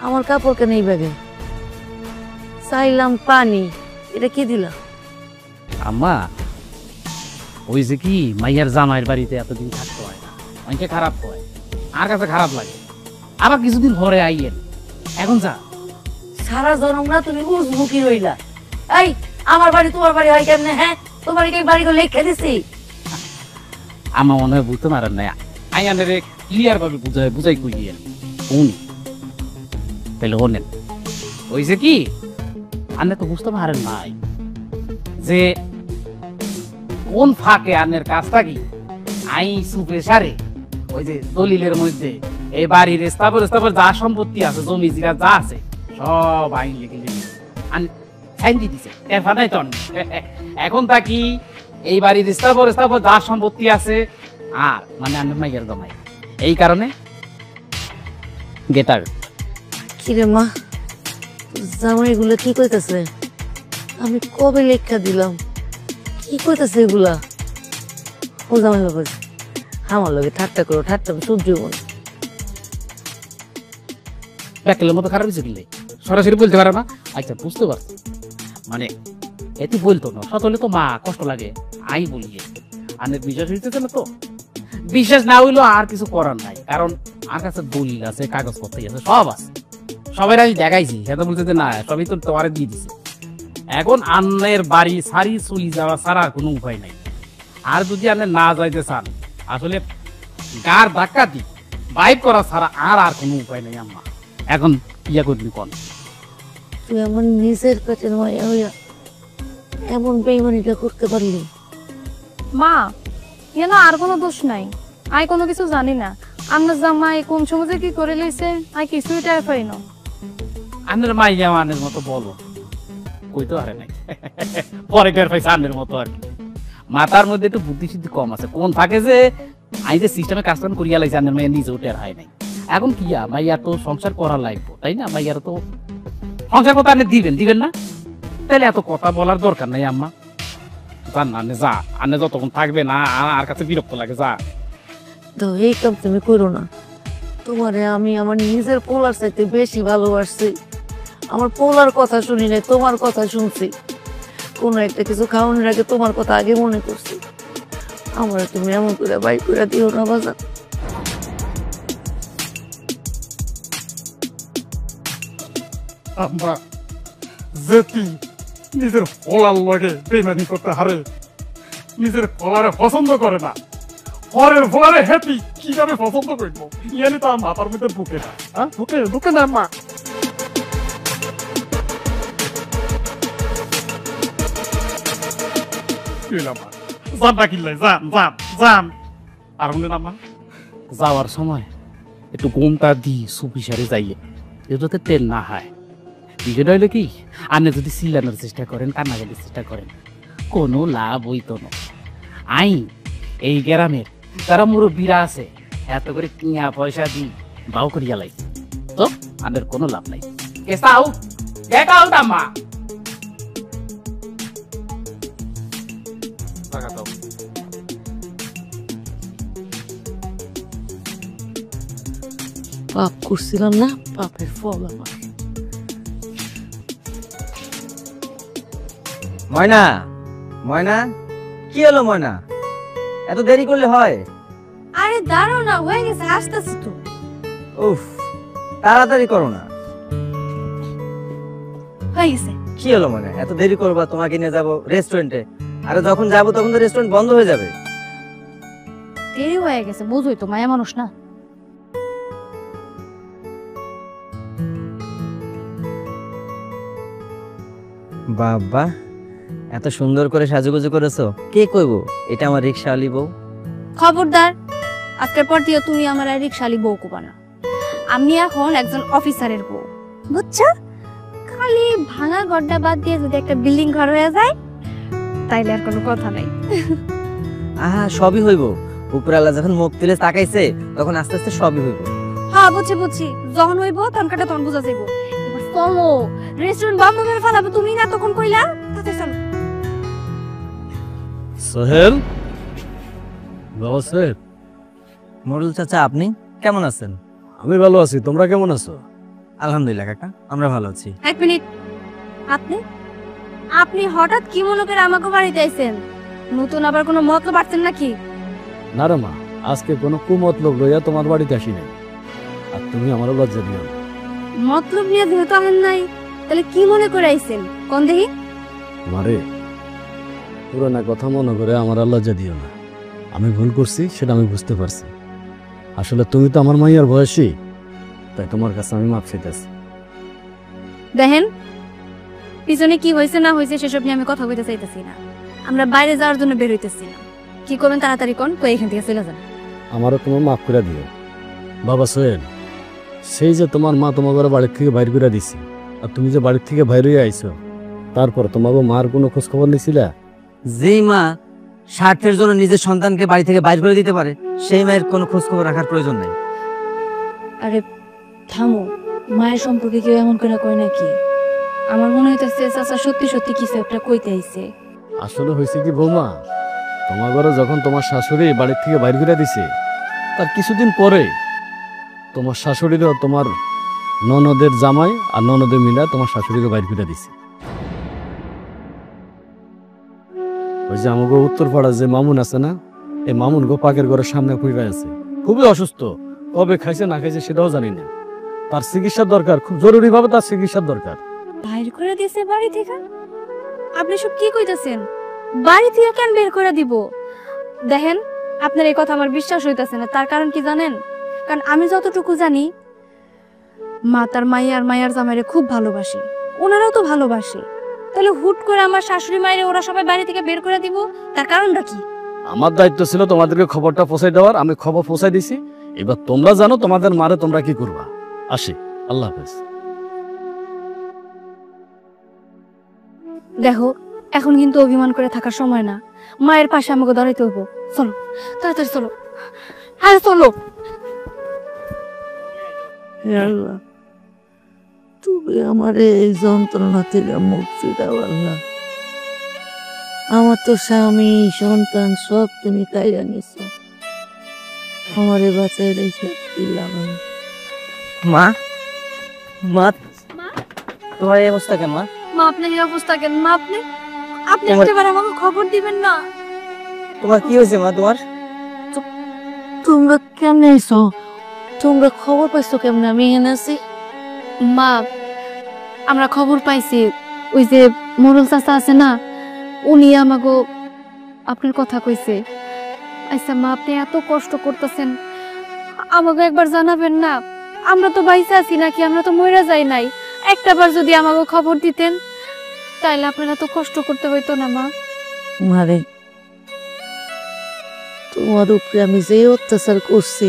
আমার কাপড় কেন এই ব্যাগে? চাইলাম পানি, এটা কি দিলা? আম্মা ওই যে কি মাইয়ার জামাইয়ের বাড়িতে এতদিন থাকতে হয় না, অনেকে খারাপ হয়, আর কাছে খারাপ লাগে, আবার কিছুদিন ঘরে আইয়েন, এখন যা। সারা জনম না তুমি উজমুখী রইলা। এই আমার বাড়ি তোমার বাড়ি হয় কেমনে? হ্যাঁ, তোমার কি বাড়ি করে লেখা দিছি? আমার মনে হয় বুঝতে পারেন না, আইয়ানের ক্লিয়ার ভাবে বুঝাই কইয়েন উনি তাহলে হনেন। ওই যে কি আনে তো বুঝতে পারেন নাই যে কোন ফাঁকে আনের কাজটা কি আই সুপে সারে ওই যে দলিলের মধ্যে এই বাড়ির স্থাপর যা সম্পত্তি আছে, জমি জিরা যা আছে সব আইন লিখে সাইন দিয়ে দিছে। এখন তা কি এই বাড়ির স্থাপর যা সম্পত্তি আছে আর মানে আনের মাইয়ের জমাই, এই কারণে গেটার। কিরে মা, জামাই এগুলো কি কইতাছে? আমি কবে লেখা দিলাম, কি কইতাছে এগুলা? ও জামাই বাবা আমার লগে ঠাট্টা করো, ঠাট্টা সহ্য মনে। ব্যাকেলের মতো খারাপ কিছু কিনলে সরাসরি বলতে পারে না। আচ্ছা বুঝতে পারছি, মানে এটি বলতো না, সত হলে তো মা কষ্ট লাগে, আই বলিয়ে আনের বিশ্বাস হইতেছে না, তো বিশ্বাস না হইলো আর কিছু করার নাই, কারণ আর কাছে দলিল আছে, কাগজপত্র আছে, সব আছে, সবাই আমি দেখাইছি, সে তো বলতে না সবই তো তোমারে দিয়ে দিছে। এখন আন্নের বাড়ি সারি চলি যাওয়া ছাড়া আর কোনো উপায় নাই। আর যদি আপনি না যাইতে চান, আসলে গার ধাক্কা দি বাইক করা ছাড়া আর কোনো উপায় নেই আম্মা। এখন ইয়া করবি কোন? তুই আমার নিজের পেটের মায়া হইয়া এমন বেইমানিটা করতে পারলি? মা ইয়ে না, আর কোনো দোষ নাই, আই কোনো কিছু জানি না। আপনার জামাই কোন সময় যে কি করে লইছে আই কিছুই টের পাই না। আন্নের মাইয়া আনের মতো বলো কইতে পারে নাই, পরে টের পাইছে আন্নের মতো আর কি। মাথার মধ্যে একটু বুদ্ধি সিদ্ধি কম আছে, কোন থাকে যে আই যে সিস্টেমে কাজ কাম করিয়া লাইছে, আন্নের মাইয়া নিজেও টের হয় নাই। এখন কি মাইয়া তো সংসার করা লাগবে, তাই না? মাইয়ার তো সংসার কথা আপনি দিবেন না, তাহলে এত কথা বলার দরকার নাই আম্মা। জান না যা, আনে যতক্ষণ থাকবে না আর কাছে বিরক্ত লাগে, যা। তো এই কাম তুমি করো না। তোমারে আমি আমার নিজের পোলার চাইতে বেশি ভালোবাসছি। আমার পোলার কথা শুনি নাই, তোমার কথা শুনছি। কোনো একটা কিছু খাওয়ানোর আগে তোমার কথা আগে মনে করছি। আমার তুমি এমন করে বাই করে দিও না বাজার। আম্মা যেতি নিজের পোলার লগে বেইমানি করতে হারে, নিজের পোলারে পছন্দ করে না, পরের পোলারে হ্যাপি কিভাবে পছন্দ করবো? ইয়ানি তো মাথার মধ্যে ঢুকে না, হ্যাঁ ঢুকে না আম্মা। যাওয়ার সময় একটু ঘুমটা দি সুপি সারে যাইয়ে, যাতে তেল না হয়। বিষয়টা হইলো কি, আপনি যদি চিল্লানোর চেষ্টা করেন, কান্নাকাটির চেষ্টা করেন, কোনো লাভ হইতো না। আই এই গ্রামের যারা মুরব্বীরা আছে এত করে কিয়া পয়সা দি বাউ করিয়া লাই, তো আমাদের কোনো লাভ নাই। গেট আউট আম্মা। টাকা দাও। পাপ করছিলাম না, পাপের ফল আমার। ময়না, ময়না, কি হলো ময়না? এত দেরি করলে হয়? আরে দাঁড়াও না, হয়ে গেছে, আসতেছি তো। উফ, তাড়াতাড়ি করো না। হয়ে গেছে। কি হলো ময়না, এত দেরি করবা? তোমাকে নিয়ে যাবো রেস্টুরেন্টে, আরে যখন যাবো তখন তো রেস্টুরেন্ট বন্ধ হয়ে যাবে। দেরি হয়ে গেছে, বুঝোই তো মায়া মানুষ না। বাবা, এত সুন্দর করে সাজুগুজু করেছো, কে কইবো এটা আমার রিক্সাওয়ালি বউ? খবরদার, আজকের পর দিয়ে তুমি আমার আর রিক্সালি বউ কোবা না। আমি এখন একজন অফিসারের বউ, বুঝছো? খালি ভাঙা গড্ডা বাদ দিয়ে যদি একটা বিল্ডিং ঘর হয়ে যায় তাইলে আর কোনো কথা নাই। আহা, সবই হইব। উপরালা যখন মুখ তুলে তাকাইছে তখন আস্তে আস্তে সবই হইব। হ্যাঁ বুঝছি, যখন হইব তখন কাটা তখন বুঝা যাইব। এবার কমো, রেস্টুরেন্ট বন্ধ করে ফেলাবো, তুমি না তখন কইলা। তাতে চলো। সোহেল, বাবা সোহেল, মরুল চাচা, আপনি কেমন আছেন? আমি ভালো আছি, তোমরা কেমন আছো? আলহামদুলিল্লাহ কাকা, আমরা ভালো আছি। এক মিনিট, আপনি আপনি হঠাৎ কি মনে করে আমাকে বাড়িতে আইছেন? নতুন আবার কোনো মতলব বাড়ছেন নাকি? না রে মা, আজকে কোনো কুমতলব লইয়া তোমার বাড়িতে আসি নাই, আর তুমি আমারও লজ্জা দিও না। মতলব নিয়ে যেহেতু আনেন নাই, তাহলে কি মনে করে আইছেন কোন দেখি? মারে, পুরানা কথা মনে করে আমার আর লজ্জা দিও না। আমি ভুল করছি, সেটা আমি বুঝতে পারছি। আসলে তুমি তো আমার মাইয়ার বয়সী, তাই তোমার কাছে আমি মাপ চাইতেছি। দেখেন, পিছনে কি হয়েছে না হয়েছে সেসব নিয়ে আমি কথা কইতে চাইতেছি না। আমরা বাইরে যাওয়ার জন্য বের হইতেছি না। কি করবেন তাড়াতাড়ি কোন, কই এখান থেকে চলে যান। আমারও তোমার মাফ করে দিও। বাবা সোহেল, সেই যে তোমার মা তোমাকে বাড়ির থেকে বাইর করে দিছে, আর তুমি যে বাড়ির থেকে বাইরে আইছো, তারপর তোমাকে মার কোনো খোঁজ খবর নিছিলা? যেই মা স্বার্থের জন্য নিজের সন্তানকে বাড়ি থেকে বাইর করে দিতে পারে, সেই মায়ের কোনো খোঁজ খবর রাখার প্রয়োজন নেই। আরে থামো, মায়ের সম্পর্কে কেউ এমন করে কয় নাকি? আমার মনে হইতেছে চাচা সত্যি সত্যি কিছু একটা কইতে আইছে। আসলে হয়েছে কি বৌমা, তোমার ঘরে যখন তোমার শাশুড়ি বাড়ির থেকে বাইর করে দিছে, তার কিছুদিন পরে তোমার শাশুড়িরও তোমার ননদের জামাই আর ননদের মিলা তোমার শাশুড়িকে বাইর করে দিছে। ওই যে আমাকে উত্তর পাড়া যে মামুন আছে না, এই মামুন গো পাকের ঘরের সামনে পড়ে আছে, খুবই অসুস্থ। কবে খাইছে না খাইছে সেটাও জানি না। তার চিকিৎসার দরকার, খুব জরুরি ভাবে তার চিকিৎসার দরকার। বাইর করে দিয়েছে বাড়ি থেকে? আপনি সব কি কইতাছেন? বাড়ি থেকে কেন বের করে দিব? দেখেন, আপনার এই কথা আমার বিশ্বাস হইতাছে না। তার কারণ কি জানেন? কারণ আমি যতটুকু জানি, মা তার মাইয়ার জামাইরে খুব ভালোবাসে, ওনারাও তো ভালোবাসে। তাহলে হুট করে আমার শাশুড়ি মায়েরে ওরা সবাই বাড়ি থেকে বের করে দিব, তার কারণটা কি? আমার দায়িত্ব ছিল তোমাদেরকে খবরটা পৌঁছাই দেওয়ার, আমি খবর পৌঁছাই দিছি। এবার তোমরা জানো তোমাদের মারে তোমরা কি করবা। আসি, আল্লাহ হাফেজ। দেখো, এখন কিন্তু অভিমান করে থাকার সময় না। মায়ের পাশে আমাকে দাঁড়াইতে হইব। চলো তাড়াতাড়ি চলো, আরে চলো। আল্লাহ, তুমি আমার এই যন্ত্রণা থেকে মুক্তি দাও আল্লাহ। আমার তো স্বামী সন্তান সব তুমি কাইরা নিছো, আমারে বাঁচাই রেখে দিলাম। মা, মা, তোমার এই অবস্থা কেন? মা, মা আপনার এই অবস্থা কেন? মা আপনি তোমার- একবার আমাকে খবর দিবেন না? তোমার কি হয়েছে মা? তোমার তোমরা কেমনে আইছো? তোমরা খবর পাইছো কেমনে আমি এখানে আছি? মা, আমরা খবর পাইছি, ওই যে মোরল চাচা আছে না, উনি আমাকে আপনার কথা কইছে। আচ্ছা মা, আপনি এত কষ্ট করতেছেন, আমাকে একবার জানাবেন না? আমরা তো বাইসে আছি নাকি, আমরা তো মইরা যাই নাই। একটাবার যদি আমাকে খবর দিতেন, তাইলে আপনারা তো কষ্ট করতে হইতো না মা। মারে, তোমার উপরে আমি যে অত্যাচার করছি,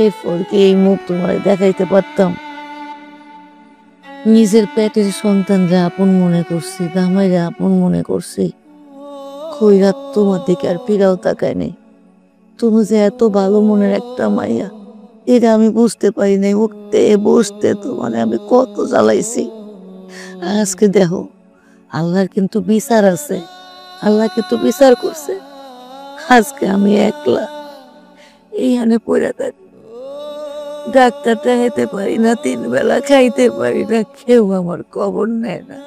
এই ফলকে এই মুখ তোমার দেখাইতে পারতাম। নিজের পেটের সন্তানরা আপন মনে করছি, দামাইরা আপন মনে করছি, কইরা তোমার দিকে আর ফিরাও তাকায় নেই। তুমি যে এত ভালো মনের একটা মাইয়া, এটা আমি বুঝতে পারি নাই। উঠতে বসতে তোমার আমি কত জ্বালাইছি। আজকে দেখো, আল্লাহর কিন্তু বিচার আছে, আল্লাহ কিন্তু বিচার করছে। আজকে আমি একলা এইখানে পড়ে থাকি, ডাক্তার দেখাইতে পারি না, 3 বেলা খাইতে পারি না, কেউ আমার খবর নেয় না।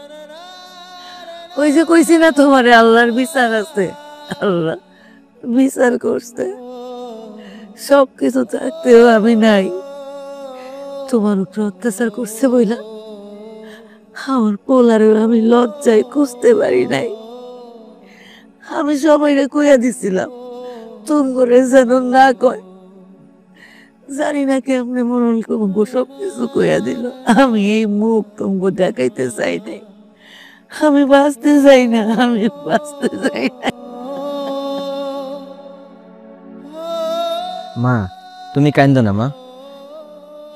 ওই যে কইছি না তোমারে আল্লাহর বিচার আছে, আল্লাহ বিচার করছে। সবকিছু থাকতেও আমি নাই, তোমার উপরে অত্যাচার করছে বইলা আমার পোলারেও আমি লজ্জায় খুঁজতে পারি নাই। আমি সবাইরে কইয়া দিছিলাম তুমি করে যেন না কয়। জানি না কেমনে মরল কমবো, সবকিছু কইয়া দিল। আমি এই মুখ তোমাকে দেখাইতে চাই নাই, আমি বাঁচতে চাই না, আমি বাঁচতে চাই না। মা, তুমি কান্দো না মা।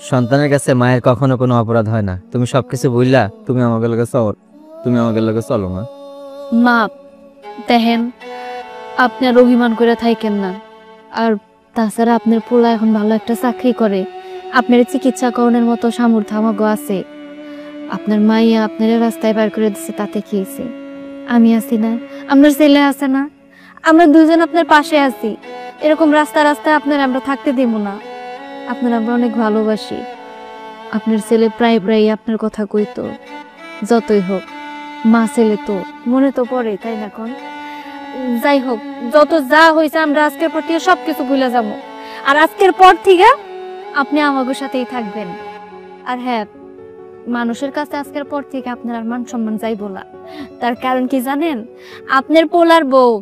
সন্তানের কাছে মায়ের কখনো কোনো অপরাধ হয় না। তুমি সবকিছু বুঝলা, তুমি আমাকে লগে চলো, তুমি আমাকে লগে চলো মা। মা দেখেন, আপনার অভিমান করে থাকেন না। আর তাছাড়া আপনার পোলা এখন ভালো একটা চাকরি করে, আপনার চিকিৎসা করণের মতো সামর্থ্য আমাগো আছে। আপনার মাইয়া আপনার রাস্তায় বার করে দিচ্ছে, তাতে কি হয়েছে? আমি আছি না, আপনার ছেলে আছে না, আমরা দুজন আপনার পাশে আছি। এরকম রাস্তা রাস্তায় আপনার আমরা থাকতে দেব না। আপনার আমরা অনেক ভালোবাসি। আপনার ছেলে প্রায় প্রায় আপনার কথা কইতো, যতই হোক মা ছেলে তো মনে তো পড়ে, তাই না কোন? যাই হোক, যত যা হয়েছে আমরা আজকের পর থেকে সবকিছু ভুলে যাবো। আর আজকের পর থেকে আপনি আমাদের সাথেই থাকবেন। আর হ্যাঁ, মানুষের কাছে আজকের পর থেকে আপনার আর মান সম্মান যাইবো না। তার কারণ কি জানেন? আপনার পোলার বউ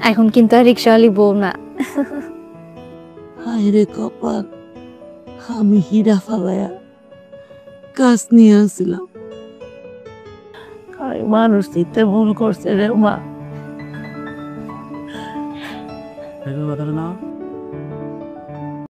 এখন কিন্তু আর রিক্সাওয়ালি বউ না। হায় রে কপাল, আমি হীরা ফালায়া কাজ নিয়ে আসছিলাম। মানুষ চিনতে ভুল করছে রে মা। কথাটা না